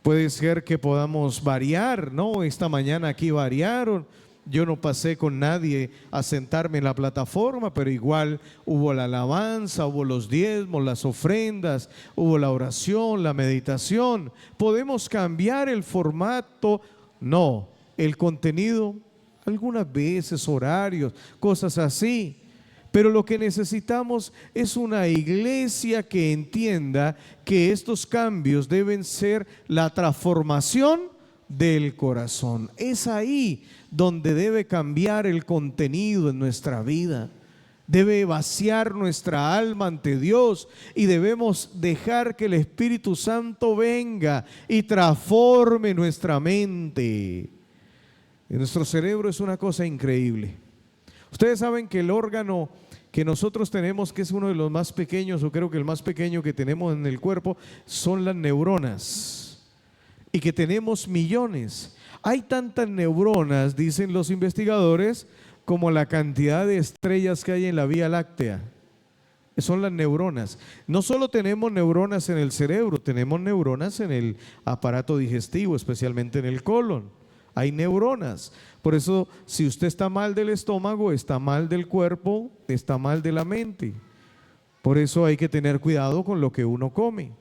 [SPEAKER 2] puede ser que podamos variar, ¿no? Esta mañana aquí variaron. Yo no pasé con nadie a sentarme en la plataforma, pero igual hubo la alabanza, hubo los diezmos, las ofrendas, hubo la oración, la meditación. ¿Podemos cambiar el formato? No, el contenido, algunas veces horarios, cosas así. Pero lo que necesitamos es una iglesia que entienda que estos cambios deben ser la transformación del corazón. Es ahí donde debe cambiar el contenido en nuestra vida. Debe vaciar nuestra alma ante Dios y debemos dejar que el Espíritu Santo venga y transforme nuestra mente. Nuestro cerebro es una cosa increíble. Ustedes saben que el órgano que nosotros tenemos, que es uno de los más pequeños, o creo que el más pequeño que tenemos en el cuerpo, son las neuronas, y que tenemos millones. Hay tantas neuronas, dicen los investigadores, como la cantidad de estrellas que hay en la Vía Láctea. Son las neuronas. No solo tenemos neuronas en el cerebro, tenemos neuronas en el aparato digestivo, especialmente en el colon. Hay neuronas. Por eso, si usted está mal del estómago, está mal del cuerpo, está mal de la mente. Por eso hay que tener cuidado con lo que uno come,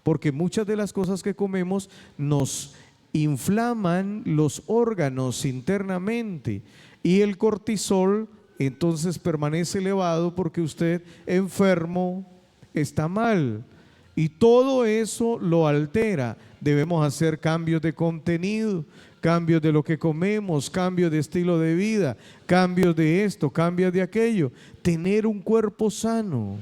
[SPEAKER 2] porque muchas de las cosas que comemos nos inflaman los órganos internamente, y el cortisol entonces permanece elevado porque usted enfermo está mal, y todo eso lo altera. Debemos hacer cambios de contenido, cambios de lo que comemos, cambios de estilo de vida, cambios de esto, cambios de aquello. Tener un cuerpo sano,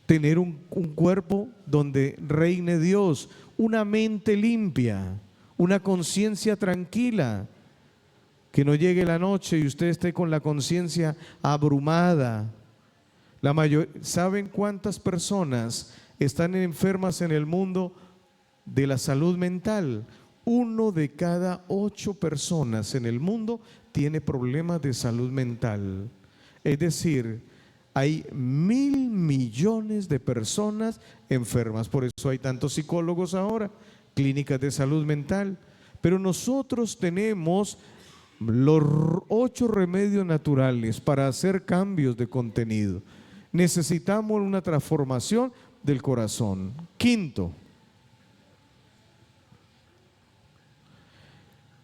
[SPEAKER 2] tener un cuerpo donde reine Dios, una mente limpia, una conciencia tranquila. Que no llegue la noche y usted esté con la conciencia abrumada. ¿Saben cuántas personas están enfermas en el mundo de la salud mental? 1 de cada 8 personas en el mundo tiene problemas de salud mental. Es decir, hay 1.000 millones de personas enfermas. Por eso hay tantos psicólogos ahora, clínicas de salud mental. Pero nosotros tenemos los 8 remedios naturales para hacer cambios de contenido. Necesitamos una transformación del corazón. Quinto,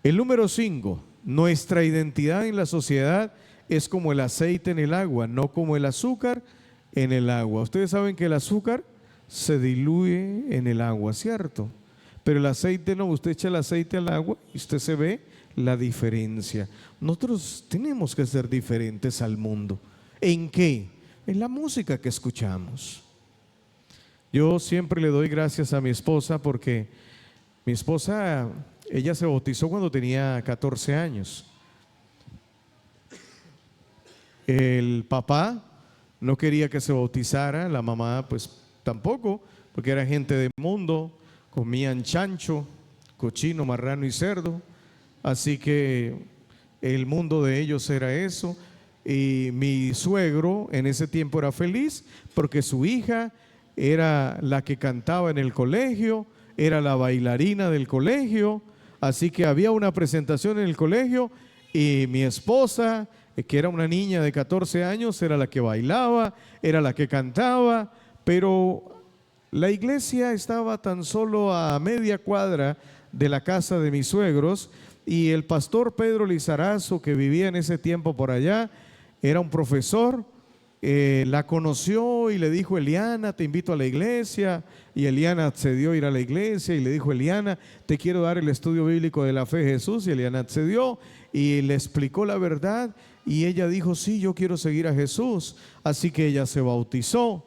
[SPEAKER 2] el número 5, nuestra identidad en la sociedad es como el aceite en el agua, no como el azúcar en el agua. Ustedes saben que el azúcar se diluye en el agua, ¿cierto? Pero el aceite no, usted echa el aceite al agua y usted se ve la diferencia. Nosotros tenemos que ser diferentes al mundo. ¿En qué? En la música que escuchamos. Yo siempre le doy gracias a mi esposa porque mi esposa, ella se bautizó cuando tenía 14 años. El papá no quería que se bautizara, la mamá pues tampoco, porque era gente del mundo, comían chancho, cochino, marrano y cerdo, así que el mundo de ellos era eso. Y mi suegro en ese tiempo era feliz porque su hija era la que cantaba en el colegio, era la bailarina del colegio, así que había una presentación en el colegio y mi esposa, que era una niña de 14 años, era la que bailaba, era la que cantaba, pero la iglesia estaba tan solo a media cuadra de la casa de mis suegros y el pastor Pedro Lizarazo, que vivía en ese tiempo por allá, era un profesor, la conoció y le dijo: Eliana, te invito a la iglesia. Y Eliana accedió a ir a la iglesia y le dijo: Eliana, te quiero dar el estudio bíblico de la fe de Jesús. Y Eliana accedió y le explicó la verdad y ella dijo: sí, yo quiero seguir a Jesús. Así que ella se bautizó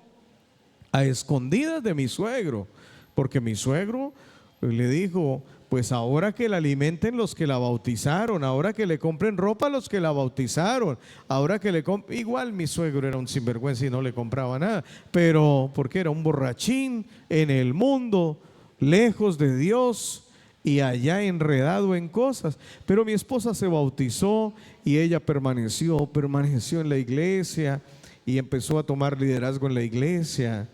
[SPEAKER 2] a escondidas de mi suegro, porque mi suegro le dijo: pues ahora que la alimenten los que la bautizaron, ahora que le compren ropa a los que la bautizaron, ahora que le igual mi suegro era un sinvergüenza y no le compraba nada, pero porque era un borrachín en el mundo, lejos de Dios y allá enredado en cosas. Pero mi esposa se bautizó y ella permaneció en la iglesia y empezó a tomar liderazgo en la iglesia.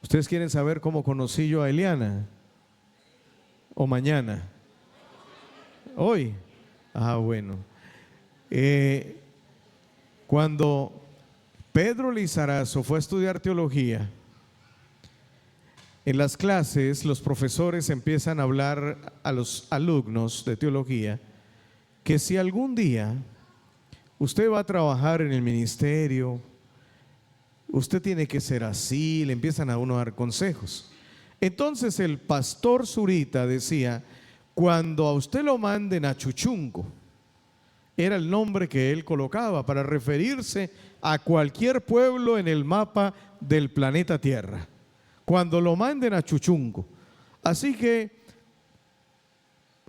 [SPEAKER 2] ¿Ustedes quieren saber cómo conocí yo a Eliana? ¿O mañana? ¿Hoy? Ah, bueno. Cuando Pedro Lizarazo fue a estudiar teología, en las clases los profesores empiezan a hablar a los alumnos de teología que si algún día usted va a trabajar en el ministerio, usted tiene que ser así, le empiezan a uno a dar consejos. Entonces el pastor Zurita decía: cuando a usted lo manden a Chuchunco, era el nombre que él colocaba para referirse a cualquier pueblo en el mapa del planeta Tierra, cuando lo manden a Chuchunco. Así que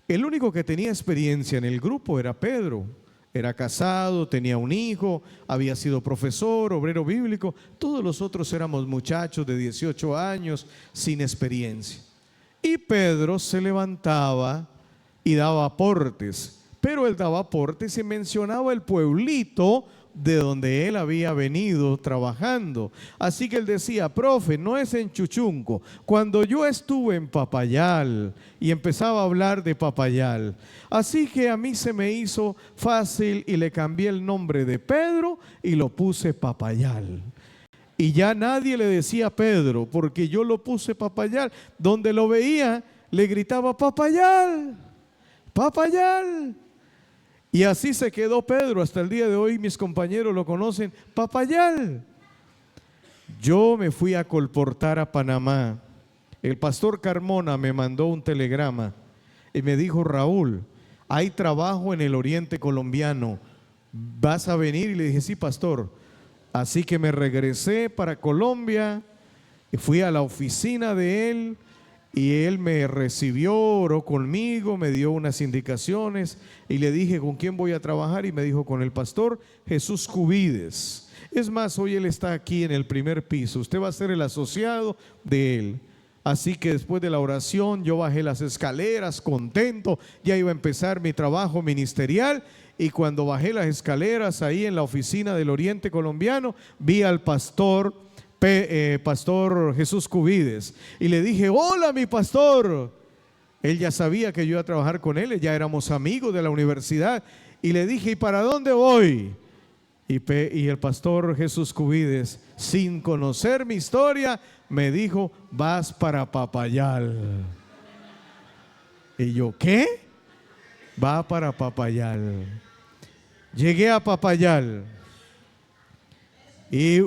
[SPEAKER 2] el único que tenía experiencia en el grupo era Pedro. Era casado, tenía un hijo, había sido profesor, obrero bíblico. Todos los otros éramos muchachos de 18 años sin experiencia. Y Pedro se levantaba y daba aportes, pero él daba aportes y mencionaba el pueblito de donde él había venido trabajando. Así que él decía: profe, no es en Chuchunco. Cuando yo estuve en Papayal, y empezaba a hablar de Papayal. Así que a mí se me hizo fácil y le cambié el nombre de Pedro y lo puse Papayal. Y ya nadie le decía Pedro, porque yo lo puse Papayal. Donde lo veía, le gritaba: Papayal, Papayal. Y así se quedó Pedro. Hasta el día de hoy mis compañeros lo conocen: Papayal. Yo me fui a colportar a Panamá. El pastor Carmona me mandó un telegrama y me dijo: Raúl, hay trabajo en el oriente colombiano, ¿vas a venir? Y le dije: sí, pastor. Así que me regresé para Colombia y fui a la oficina de él Y él me recibió, oró conmigo, me dio unas indicaciones y le dije con quién voy a trabajar y me dijo con el pastor Jesús Cubides. Es más, hoy él está aquí en el primer piso, usted va a ser el asociado de él. Así que después de la oración yo bajé las escaleras contento, ya iba a empezar mi trabajo ministerial. Y cuando bajé las escaleras ahí en la oficina del Oriente Colombiano, vi al pastor Jesús Cubides y le dije: hola, mi pastor. Él ya sabía que yo iba a trabajar con él, ya éramos amigos de la universidad. Y le dije: ¿y para dónde voy? Y el pastor Jesús Cubides, sin conocer mi historia, me dijo: vas para Papayal. Y yo: ¿qué? Va para Papayal. Llegué a Papayal y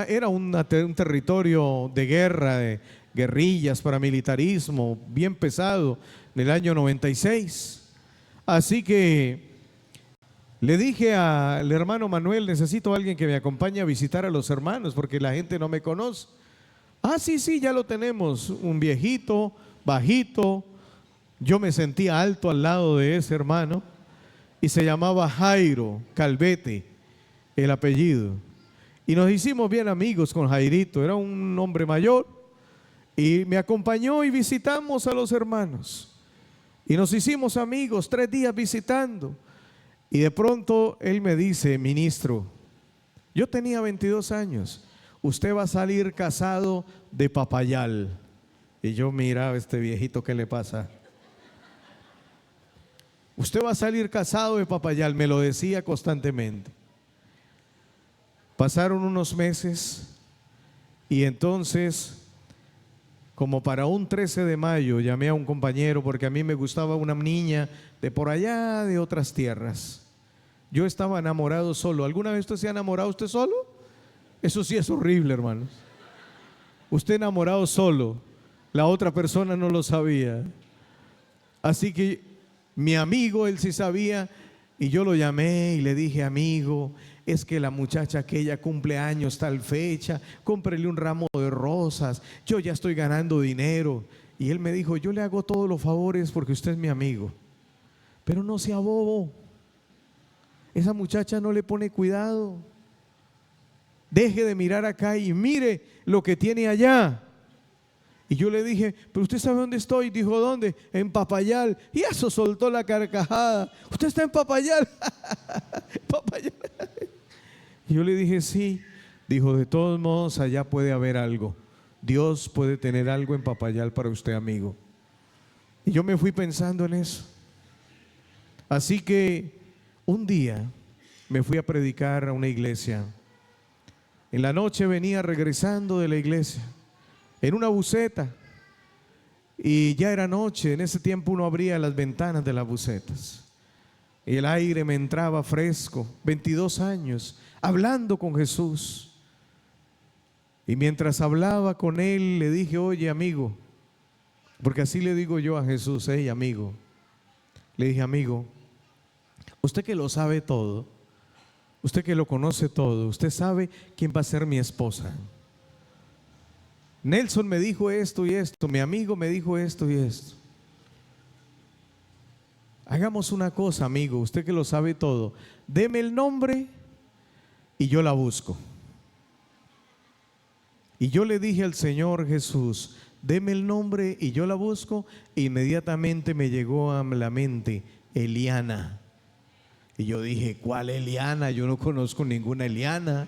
[SPEAKER 2] era un territorio de guerra, de guerrillas, paramilitarismo, bien pesado, en el año 96. Así que le dije al hermano Manuel: necesito a alguien que me acompañe a visitar a los hermanos porque la gente no me conoce. Ah, sí, ya lo tenemos. Un viejito, bajito. Yo me sentía alto al lado de ese hermano y se llamaba Jairo Calvete, el apellido. Y nos hicimos bien amigos con Jairito, era un hombre mayor y me acompañó y visitamos a los hermanos. Y nos hicimos amigos, 3 días visitando. Y de pronto él me dice: ministro, yo tenía 22 años, usted va a salir casado de Papayal. Y yo miraba: este viejito, ¿qué le pasa? Usted va a salir casado de Papayal, me lo decía constantemente. Pasaron unos meses y entonces, como para un 13 de mayo, llamé a un compañero porque a mí me gustaba una niña de por allá, de otras tierras. Yo estaba enamorado solo. ¿Alguna vez usted se ha enamorado usted solo? Eso sí es horrible, hermanos. Usted enamorado solo, la otra persona no lo sabía. Así que mi amigo, él sí sabía, y yo lo llamé y le dije: amigo, es que la muchacha aquella cumple años tal fecha, cómprele un ramo de rosas, yo ya estoy ganando dinero. Y él me dijo: yo le hago todos los favores porque usted es mi amigo, pero no sea bobo, esa muchacha no le pone cuidado, deje de mirar acá y mire lo que tiene allá. Y yo le dije: pero usted sabe dónde estoy. Dijo: ¿dónde? En Papayal. Y eso soltó la carcajada. ¿Usted está en Papayal? Papayal. Y yo le dije: sí. Dijo: de todos modos, allá puede haber algo. Dios puede tener algo en Papayal para usted, amigo. Y yo me fui pensando en eso. Así que un día me fui a predicar a una iglesia. En la noche venía regresando de la iglesia en una buseta y ya era noche. En ese tiempo uno abría las ventanas de las busetas y el aire me entraba fresco. 22 años hablando con Jesús, y mientras hablaba con él le dije: oye, amigo, porque así le digo yo a Jesús: hey, amigo. Le dije: amigo, usted que lo sabe todo, usted que lo conoce todo, usted sabe quién va a ser mi esposa. Nelson me dijo esto y esto, mi amigo me dijo esto y esto. Hagamos una cosa, amigo, usted que lo sabe todo, deme el nombre y yo la busco. Y yo le dije al Señor Jesús: deme el nombre y yo la busco. E inmediatamente me llegó a la mente Eliana. Y yo dije: ¿cuál Eliana? Yo no conozco ninguna Eliana.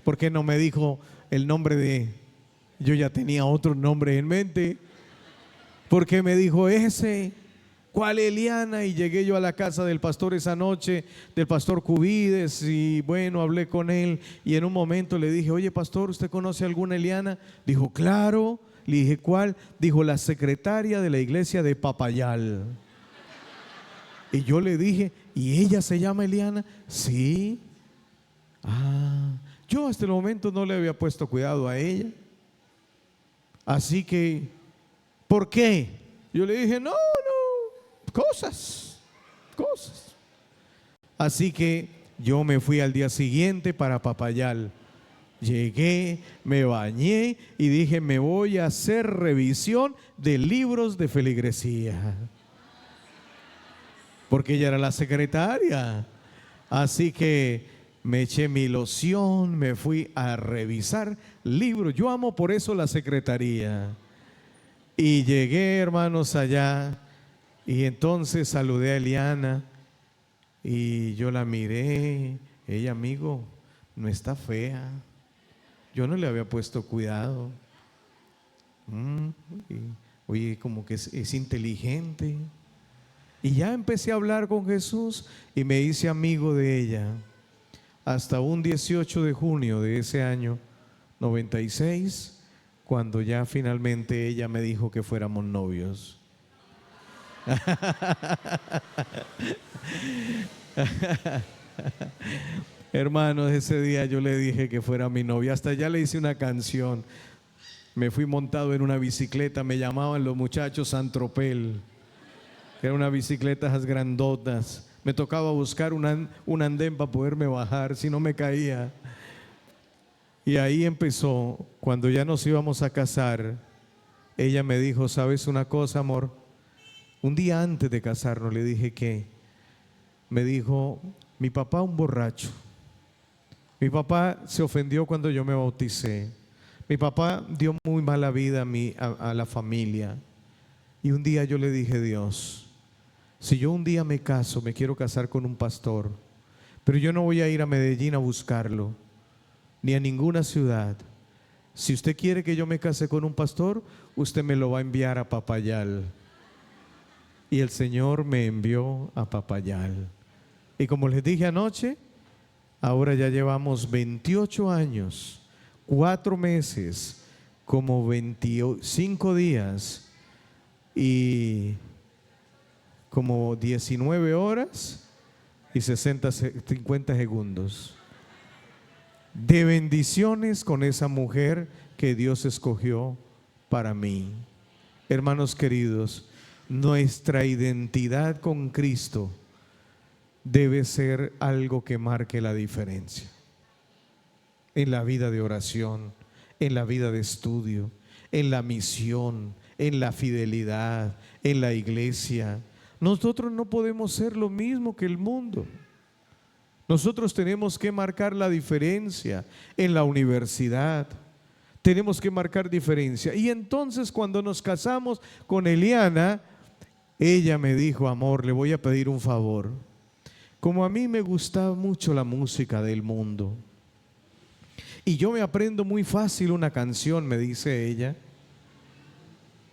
[SPEAKER 2] ¿Por qué no me dijo el nombre de...? Yo ya tenía otro nombre en mente. ¿Por qué me dijo ese? ¿Cuál Eliana? Y llegué yo a la casa del pastor esa noche, del pastor Cubides, y bueno, hablé con él y en un momento le dije: oye, pastor, ¿usted conoce alguna Eliana? Dijo: claro. Le dije: ¿cuál? Dijo: la secretaria de la iglesia de Papayal. Y yo le dije: ¿y ella se llama Eliana? Sí. Yo hasta el momento no le había puesto cuidado a ella. Así que, ¿por qué? Yo le dije: no, cosas. Así que yo me fui al día siguiente para Papayal. Llegué, me bañé y dije, me voy a hacer revisión de libros de feligresía. Porque ella era la secretaria. Así que me eché mi loción, me fui a revisar libros. Yo amo por eso la secretaría. Y llegué, hermanos, allá. Y entonces saludé a Eliana. Y yo la miré. Ella, amigo, no está fea. Yo no le había puesto cuidado. Oye, como que es inteligente. Y ya empecé a hablar con Jesús y me hice amigo de ella. Hasta un 18 de junio de ese año 96, cuando ya finalmente ella me dijo que fuéramos novios. Hermanos, ese día yo le dije que fuera mi novia. Hasta ya le hice una canción. Me fui montado en una bicicleta. Me llamaban los muchachos Santropel, que era una bicicleta esas grandotas. Me tocaba buscar un andén para poderme bajar, si no me caía. Y ahí empezó. Cuando ya nos íbamos a casar, ella me dijo, ¿sabes una cosa, amor? Un día antes de casarnos le dije que, me dijo, mi papá un borracho. Mi papá se ofendió cuando yo me bauticé. Mi papá dio muy mala vida a la familia. Y un día yo le dije, Dios, si yo un día me caso, me quiero casar con un pastor, pero yo no voy a ir a Medellín a buscarlo, ni a ninguna ciudad. Si usted quiere que yo me case con un pastor, usted me lo va a enviar a Papayal. Y el Señor me envió a Papayal. Y como les dije anoche, ahora ya llevamos 28 años, 4 meses, como 25 días y como 19 horas y 50 segundos de bendiciones con esa mujer que Dios escogió para mí. Hermanos queridos, nuestra identidad con Cristo debe ser algo que marque la diferencia en la vida de oración, en la vida de estudio, en la misión, en la fidelidad, en la iglesia. Nosotros no podemos ser lo mismo que el mundo. Nosotros tenemos que marcar la diferencia en la universidad. Tenemos que marcar diferencia. Y entonces cuando nos casamos con Eliana, ella me dijo, amor, le voy a pedir un favor. Como a mí me gusta mucho la música del mundo y yo me aprendo muy fácil una canción, me dice ella,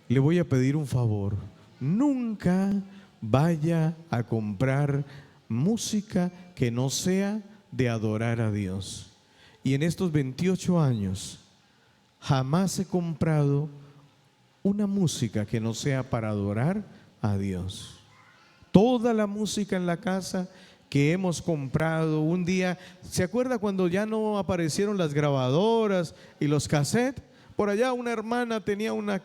[SPEAKER 2] le voy a pedir un favor. Nunca vaya a comprar música que no sea de adorar a Dios. Y en estos 28 años jamás he comprado una música que no sea para adorar a Dios. Toda la música en la casa que hemos comprado un día, ¿se acuerda cuando ya no aparecieron las grabadoras y los cassettes? Por allá una hermana tenía una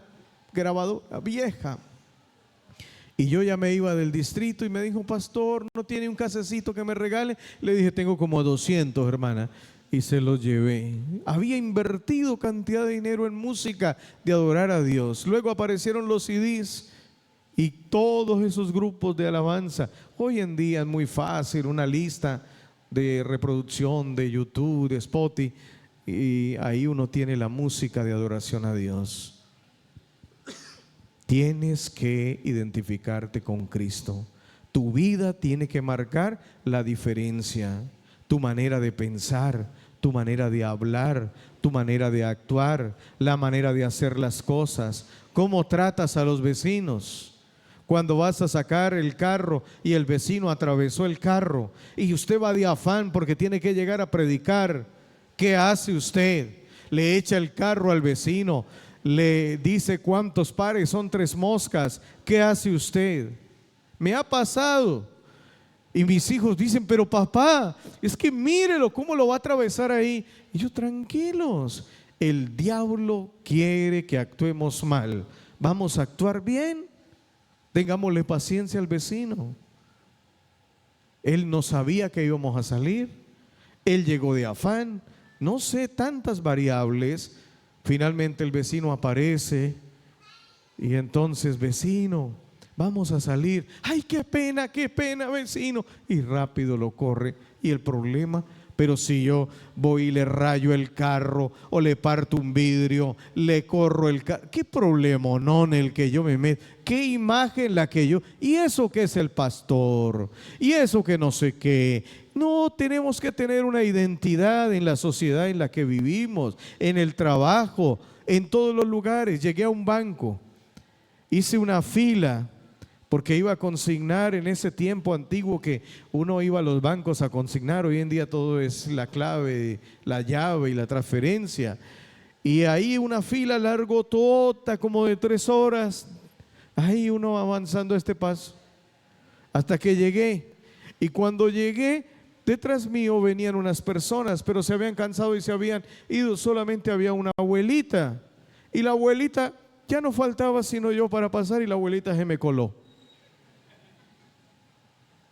[SPEAKER 2] grabadora vieja y yo ya me iba del distrito y me dijo, pastor, ¿no tiene un casecito que me regale? Le dije, tengo como 200, hermana, y se los llevé. Había invertido cantidad de dinero en música de adorar a Dios. Luego aparecieron los CDs y todos esos grupos de alabanza. Hoy en día es muy fácil, una lista de reproducción de YouTube, de Spotify, y ahí uno tiene la música de adoración a Dios. Tienes que identificarte con Cristo. Tu vida tiene que marcar la diferencia. Tu manera de pensar, tu manera de hablar, tu manera de actuar, la manera de hacer las cosas, cómo tratas a los vecinos. Cuando vas a sacar el carro y el vecino atravesó el carro y usted va de afán porque tiene que llegar a predicar, ¿qué hace usted? Le echa el carro al vecino, le dice cuántos pares, son 3 moscas, ¿qué hace usted? Me ha pasado. Y mis hijos dicen, pero papá, es que mírelo, ¿cómo lo va a atravesar ahí? Y yo, tranquilos, el diablo quiere que actuemos mal. Vamos a actuar bien. Tengámosle paciencia al vecino. Él no sabía que íbamos a salir. Él llegó de afán. no sé, tantas variables. Finalmente el vecino aparece y entonces, vecino, vamos a salir. Ay, qué pena, vecino. Y rápido lo corre. Y el problema, pero si yo voy y le rayo el carro o le parto un vidrio, le corro el carro, qué problemonón el que yo me meto, qué imagen la que yo, y eso que es el pastor, y eso que no sé qué. No, tenemos que tener una identidad en la sociedad en la que vivimos, en el trabajo, en todos los lugares. Llegué a un banco, hice una fila porque iba a consignar en ese tiempo antiguo que uno iba a los bancos a consignar. Hoy en día todo es la clave, la llave y la transferencia. Y ahí una fila largotota como de 3 horas. Ahí uno avanzando este paso. Hasta que llegué. Y cuando llegué, detrás mío venían unas personas, pero se habían cansado y se habían ido. Solamente había una abuelita. Y la abuelita, ya no faltaba sino yo para pasar, y la abuelita se me coló.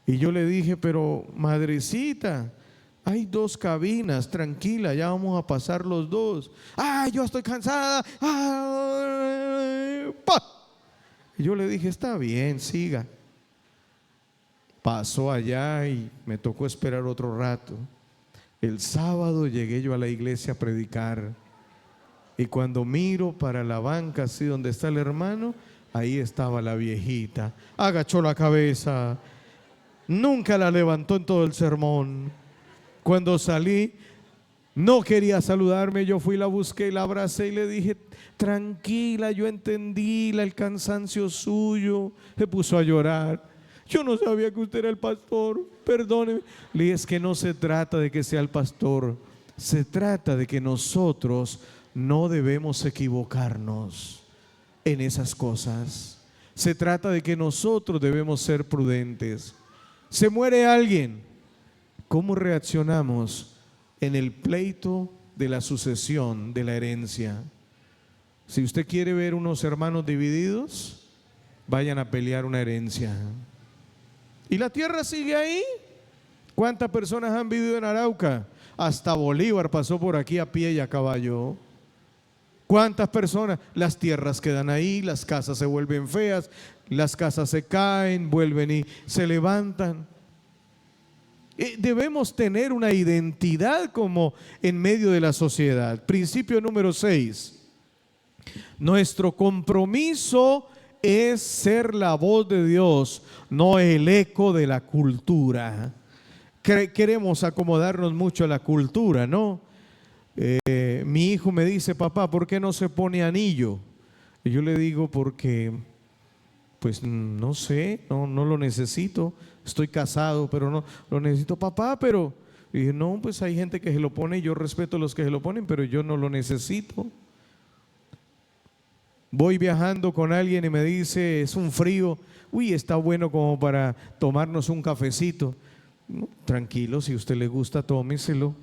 [SPEAKER 2] Y yo le dije, pero madrecita, hay 2 cabinas, tranquila, ya vamos a pasar los 2. ¡Ay, yo estoy cansada! ¡Ay, pa! Y yo le dije, está bien, siga. Pasó allá y me tocó esperar otro rato. El sábado llegué yo a la iglesia a predicar. Y cuando miro para la banca, así donde está el hermano, ahí estaba la viejita. Agachó la cabeza. Nunca la levantó en todo el sermón. Cuando salí, no quería saludarme. Yo fui, la busqué, la abracé y le dije, tranquila, yo entendí el cansancio suyo. Se puso a llorar. Yo no sabía que usted era el pastor, perdóneme. Le dije, es que no se trata de que sea el pastor, se trata de que nosotros no debemos equivocarnos en esas cosas. Se trata de que nosotros debemos ser prudentes. Se muere alguien, ¿cómo reaccionamos en el pleito de la sucesión, de la herencia? Si usted quiere ver unos hermanos divididos, vayan a pelear una herencia. ¿Y la tierra sigue ahí? ¿Cuántas personas han vivido en Arauca? Hasta Bolívar pasó por aquí a pie y a caballo. ¿Cuántas personas? Las tierras quedan ahí, las casas se vuelven feas, las casas se caen, vuelven y se levantan. Debemos tener una identidad como en medio de la sociedad. Principio número 6. Nuestro compromiso es ser la voz de Dios, no el eco de la cultura. Queremos acomodarnos mucho a la cultura, ¿no? Mi hijo me dice, papá, ¿por qué no se pone anillo? Y yo le digo, porque, pues no sé, no lo necesito. Estoy casado, pero no lo necesito, papá, pero... Y dije, no, pues hay gente que se lo pone y yo respeto a los que se lo ponen, pero yo no lo necesito. Voy viajando con alguien y me dice, es un frío, uy, está bueno como para tomarnos un cafecito. No, tranquilo, si a usted le gusta, tómeselo.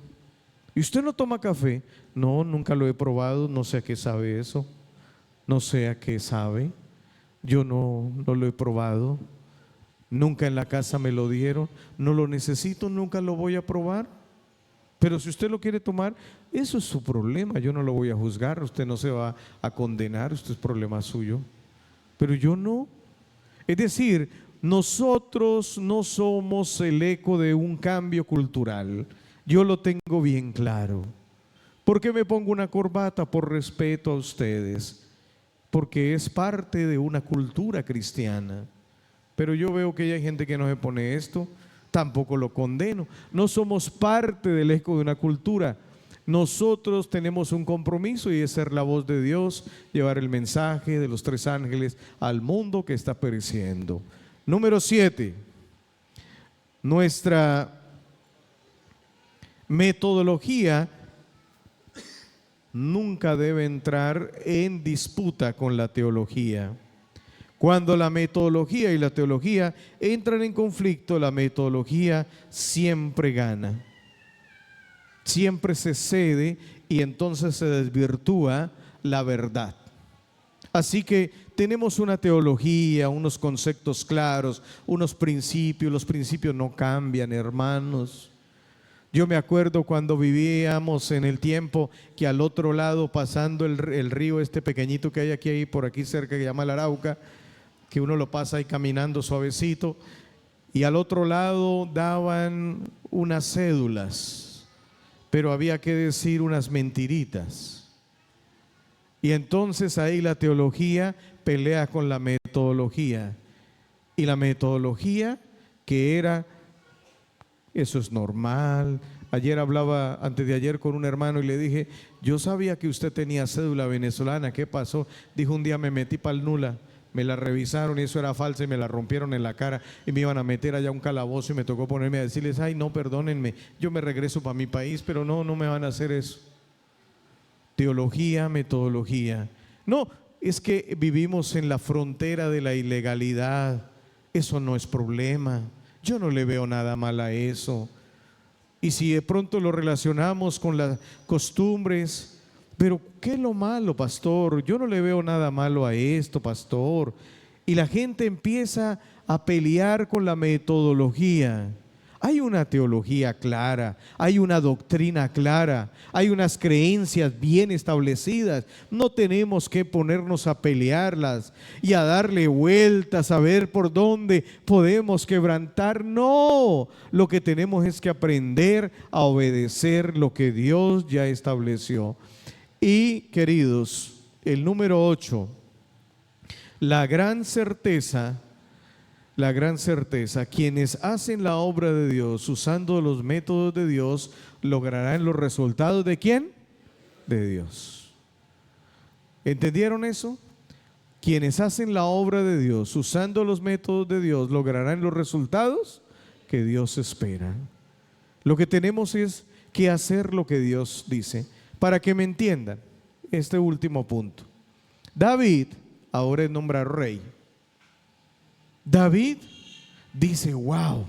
[SPEAKER 2] ¿Y usted no toma café? No, nunca lo he probado, no sé a qué sabe eso. No sé a qué sabe. Yo no lo he probado. Nunca en la casa me lo dieron. No lo necesito, nunca lo voy a probar. Pero si usted lo quiere tomar, eso es su problema. Yo no lo voy a juzgar. Usted no se va a condenar. Esto es problema suyo. Pero yo no. Es decir, nosotros no somos el eco de un cambio cultural. Yo lo tengo bien claro. ¿Por qué me pongo una corbata? Por respeto a ustedes, porque es parte de una cultura cristiana. Pero yo veo que hay gente que no se pone esto, tampoco lo condeno. No somos parte del eco de una cultura. Nosotros tenemos un compromiso y es ser la voz de Dios, llevar el mensaje de los 3 ángeles al mundo que está pereciendo. Número 7. Nuestra metodología nunca debe entrar en disputa con la teología. Cuando la metodología y la teología entran en conflicto, la metodología siempre gana. Siempre se cede y entonces se desvirtúa la verdad. Así que tenemos una teología, unos conceptos claros, unos principios. Los principios no cambian, hermanos. Yo me acuerdo cuando vivíamos en el tiempo que al otro lado, pasando el río este pequeñito que hay aquí por aquí cerca, que se llama el Arauca, que uno lo pasa ahí caminando suavecito, y al otro lado daban unas cédulas, pero había que decir unas mentiritas. Y entonces ahí la teología pelea con la metodología. Y la metodología que era, eso es normal. Ayer hablaba, antes de ayer, con un hermano y le dije, yo sabía que usted tenía cédula venezolana, ¿qué pasó? Dijo, un día me metí para el Nula, me la revisaron y eso era falsa y me la rompieron en la cara y me iban a meter allá a un calabozo y me tocó ponerme a decirles, ay no, perdónenme, yo me regreso para mi país, pero no me van a hacer eso. Teología, metodología. No, es que vivimos en la frontera de la ilegalidad. Eso no es problema. Yo no le veo nada mal a eso. Y si de pronto lo relacionamos con las costumbres, pero ¿qué es lo malo, pastor? Yo no le veo nada malo a esto, pastor. Y la gente empieza a pelear con la metodología. Hay una teología clara, hay una doctrina clara, hay unas creencias bien establecidas. No tenemos que ponernos a pelearlas y a darle vueltas a ver por dónde podemos quebrantar. No, lo que tenemos es que aprender a obedecer lo que Dios ya estableció. Y queridos, el número 8, la gran certeza, quienes hacen la obra de Dios usando los métodos de Dios, lograrán los resultados ¿de quién? De Dios. ¿Entendieron eso? Quienes hacen la obra de Dios usando los métodos de Dios, lograrán los resultados que Dios espera. Lo que tenemos es que hacer lo que Dios dice. Para que me entiendan, este último punto. David ahora es nombrado rey. David dice, wow,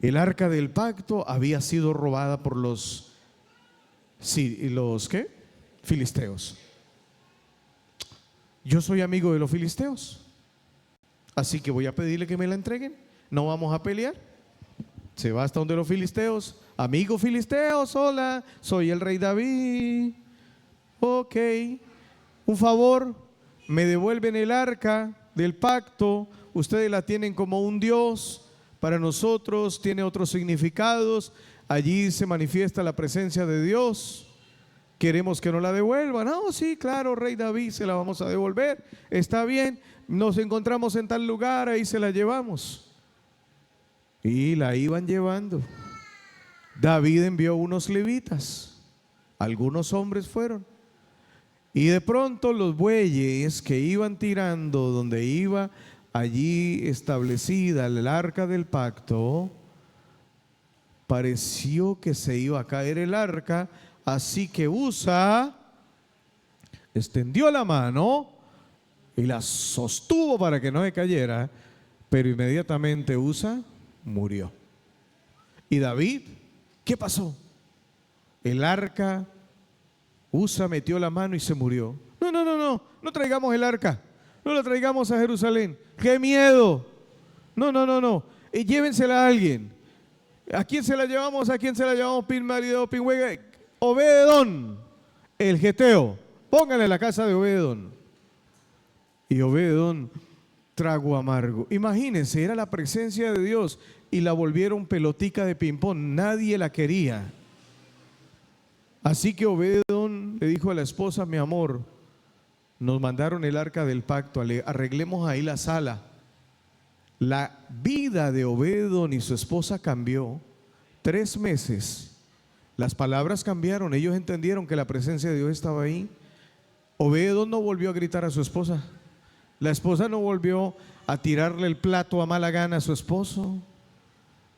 [SPEAKER 2] el arca del pacto había sido robada por los ¿qué? Filisteos. Yo soy amigo de los filisteos, así que voy a pedirle que me la entreguen. No vamos a pelear. Se va hasta donde los filisteos. Amigos filisteos, hola, soy el rey David. Ok, un favor, me devuelven el arca del pacto. Ustedes la tienen como un Dios, para nosotros tiene otros significados. Allí se manifiesta la presencia de Dios. Queremos que nos la devuelvan. No, sí, claro, rey David, se la vamos a devolver. Está bien, nos encontramos en tal lugar, ahí se la llevamos. Y la iban llevando. David envió unos levitas, algunos hombres fueron. Y de pronto los bueyes que iban tirando donde iba allí establecida el arca del pacto, pareció que se iba a caer el arca, así que Usa extendió la mano y la sostuvo para que no se cayera, pero inmediatamente Usa murió. Y David, ¿qué pasó? El arca, Usa metió la mano y se murió. No traigamos el arca, no la traigamos a Jerusalén. ¡Qué miedo! No. Llévensela a alguien. ¿A quién se la llevamos? ¿A quién se la llevamos? Pin marido, pin huega. Obededón, el geteo. Pónganle la casa de Obededón. Y Obededón, trago amargo. Imagínense, era la presencia de Dios y la volvieron pelotica de ping-pong. Nadie la quería. Así que Obededón le dijo a la esposa, mi amor, nos mandaron el arca del pacto, arreglemos ahí la sala. La vida de Obededón y su esposa cambió. 3 meses. Las palabras cambiaron, ellos entendieron que la presencia de Dios estaba ahí. Obededón no volvió a gritar a su esposa. La esposa no volvió a tirarle el plato a mala gana a su esposo.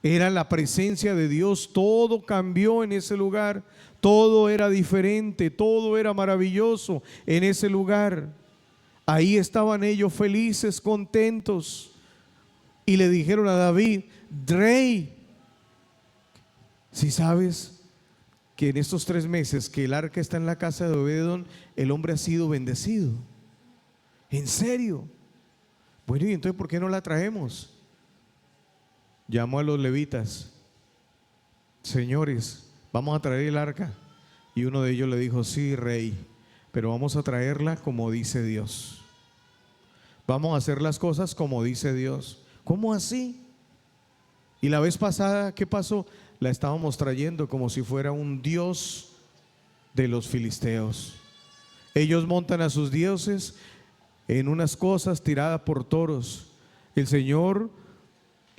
[SPEAKER 2] Era la presencia de Dios, todo cambió en ese lugar, todo era diferente, todo era maravilloso en ese lugar. Ahí estaban ellos felices, contentos, y le dijeron a David, rey, si sabes que en estos 3 meses que el arca está en la casa de Obededón, el hombre ha sido bendecido. ¿En serio? Bueno, ¿y entonces por qué no la traemos? Llamó a los levitas señores, vamos a traer el arca. Y uno de ellos le dijo, sí, rey, pero vamos a traerla como dice Dios. Vamos a hacer las cosas como dice Dios. ¿Cómo así? Y la vez pasada, ¿qué pasó? La estábamos trayendo como si fuera un dios de los filisteos. Ellos montan a sus dioses en unas cosas tiradas por toros. El Señor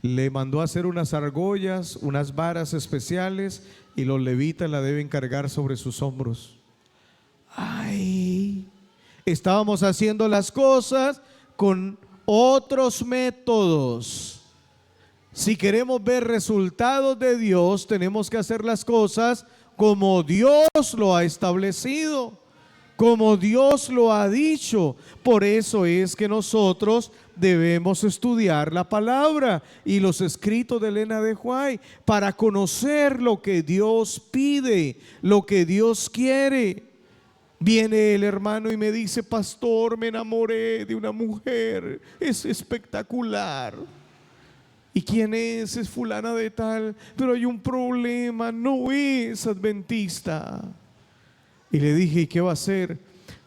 [SPEAKER 2] le mandó a hacer unas argollas, unas varas especiales, y los levitas la deben cargar sobre sus hombros. Ay, estábamos haciendo las cosas con otros métodos. Si queremos ver resultados de Dios, tenemos que hacer las cosas como Dios lo ha establecido, como Dios lo ha dicho. Por eso es que nosotros debemos estudiar la palabra y los escritos de Elena de White para conocer lo que Dios pide, lo que Dios quiere. Viene el hermano y me dice, pastor, me enamoré de una mujer, es espectacular. ¿Y quién es? Es fulana de tal, pero hay un problema, no es adventista. Y le dije, ¿y qué va a hacer?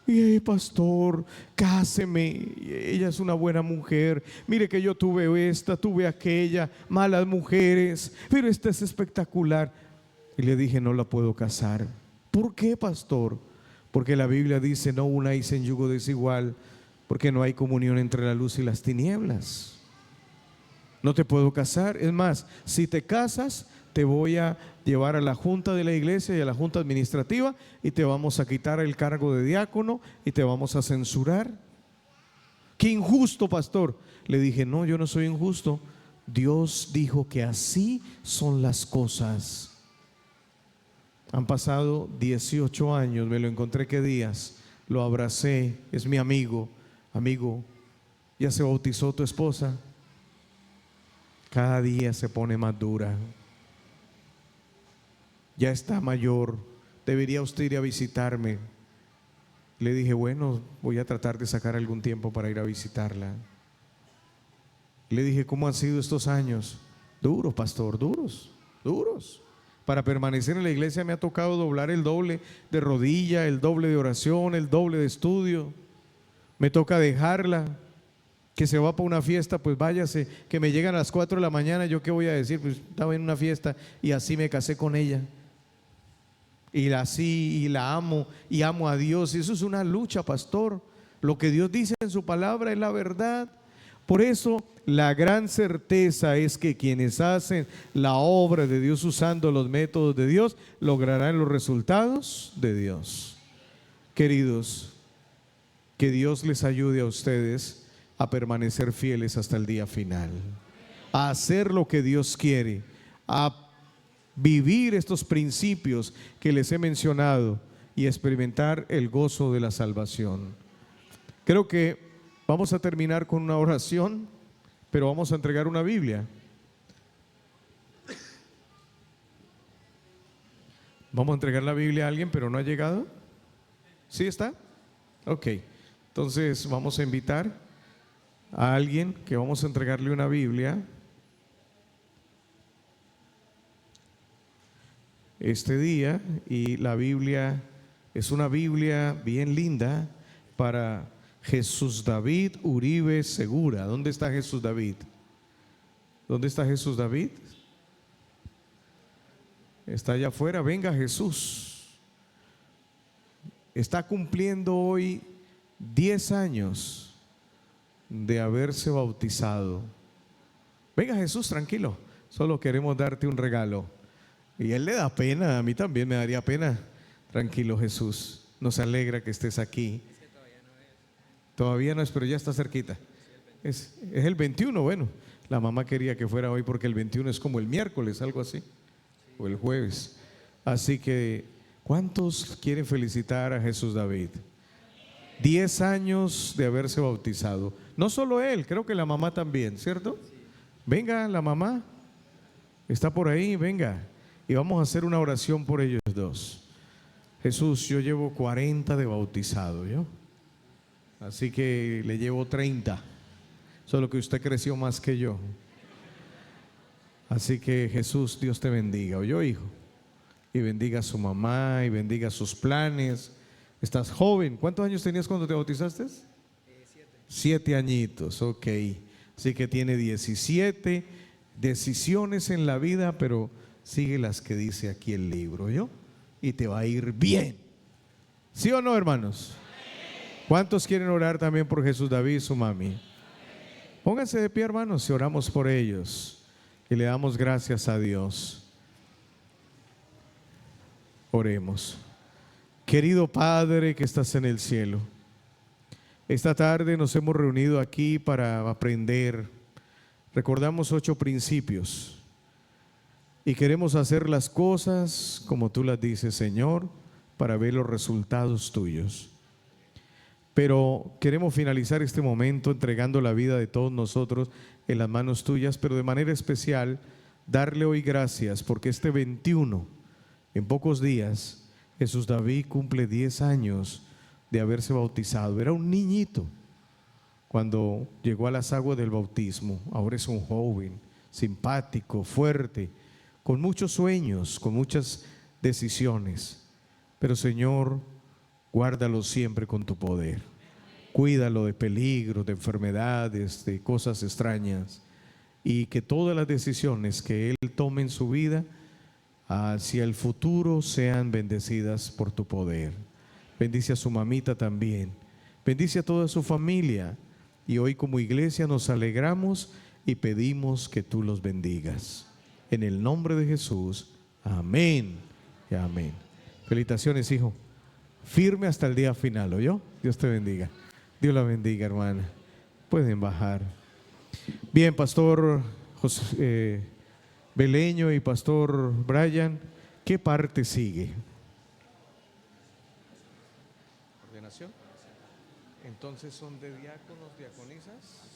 [SPEAKER 2] Y pastor, cáseme, ella es una buena mujer, mire que yo tuve esta, tuve aquella, malas mujeres, pero esta es espectacular. Y le dije, no la puedo casar. ¿Por qué, pastor? Porque la Biblia dice, no unáis en yugo desigual, porque no hay comunión entre la luz y las tinieblas. No te puedo casar. Es más, si te casas, te voy a llevar a la junta de la iglesia y a la junta administrativa y te vamos a quitar el cargo de diácono y te vamos a censurar. Qué injusto, pastor. Le dije, no, yo no soy injusto. Dios dijo que así son las cosas. Han pasado 18 años, me lo encontré qué días, lo abracé, es mi amigo. Amigo, ¿ya se bautizó tu esposa? Cada día se pone más dura. Ya está mayor, debería usted ir a visitarme. Le dije, bueno, voy a tratar de sacar algún tiempo para ir a visitarla. Le dije, ¿cómo han sido estos años? Duros, pastor, duros. Para permanecer en la iglesia me ha tocado doblar el doble de rodilla, el doble de oración, el doble de estudio. Me toca dejarla. Que se va para una fiesta, pues váyase, que me llegan a las 4 de la mañana, ¿yo qué voy a decir? Pues estaba en una fiesta y así me casé con ella. Y así, y la amo, y amo a Dios. Y eso es una lucha, pastor. Lo que Dios dice en su palabra es la verdad. Por eso la gran certeza es que quienes hacen la obra de Dios usando los métodos de Dios, lograrán los resultados de Dios. Queridos, que Dios les ayude a ustedes a permanecer fieles hasta el día final, a hacer lo que Dios quiere, a vivir estos principios que les he mencionado y experimentar el gozo de la salvación. Creo que vamos a terminar con una oración, pero vamos a entregar una Biblia. Vamos a entregar la Biblia a alguien, pero no ha llegado. ¿Sí está? Ok, entonces vamos a invitar a alguien que vamos a entregarle una Biblia este día, y la Biblia es una Biblia bien linda para Jesús David Uribe Segura. ¿Dónde está Jesús David? ¿Dónde está Jesús David? Está allá afuera. Venga, Jesús. Está cumpliendo hoy 10 años de haberse bautizado. Venga, Jesús, tranquilo, solo queremos darte un regalo. Y él le da pena, a mí también me daría pena. Tranquilo, Jesús, nos alegra que estés aquí. Todavía no es, pero ya está cerquita. Es el 21, bueno, la mamá quería que fuera hoy porque el 21 es como el miércoles, algo así, o el jueves. Así que, ¿cuántos quieren felicitar a Jesús David? 10 años de haberse bautizado. No solo él, creo que la mamá también, ¿cierto? Venga, la mamá está por ahí, venga. Y vamos a hacer una oración por ellos dos. Jesús, yo llevo 40 de bautizado, ¿yo? Así que le llevo 30. Solo que usted creció más que yo. Así que Jesús, Dios te bendiga, ¿oyó, hijo? Y bendiga a su mamá y bendiga sus planes. Estás joven. ¿Cuántos años tenías cuando te bautizaste? 7 añitos, ok. Así que tiene 17 decisiones en la vida, pero sigue las que dice aquí el libro, ¿yo? Y te va a ir bien. ¿Sí o no, hermanos? ¿Cuántos quieren orar también por Jesús David y su mami? Pónganse de pie, hermanos, y oramos por ellos. Y le damos gracias a Dios. Oremos. Querido Padre que estás en el cielo, esta tarde nos hemos reunido aquí para aprender. Recordamos 8 principios y queremos hacer las cosas como tú las dices, Señor, para ver los resultados tuyos. Pero queremos finalizar este momento entregando la vida de todos nosotros en las manos tuyas, pero de manera especial darle hoy gracias porque este 21, en pocos días, Jesús David cumple 10 años de haberse bautizado. Era un niñito cuando llegó a las aguas del bautismo. Ahora es un joven, simpático, fuerte, con muchos sueños, con muchas decisiones. Pero Señor, guárdalo siempre con tu poder. Cuídalo de peligros, de enfermedades, de cosas extrañas. Y que todas las decisiones que Él tome en su vida hacia el futuro sean bendecidas por tu poder. Bendice a su mamita también. Bendice a toda su familia. Y hoy como iglesia nos alegramos y pedimos que tú los bendigas. En el nombre de Jesús. Amén y amén. Felicitaciones, hijo. Firme hasta el día final, ¿oyó? Dios te bendiga. Dios la bendiga, hermana. Pueden bajar. Bien, pastor José Beleño y pastor Brian, ¿qué parte sigue? Ordenación. Entonces son de diáconos, diaconisas.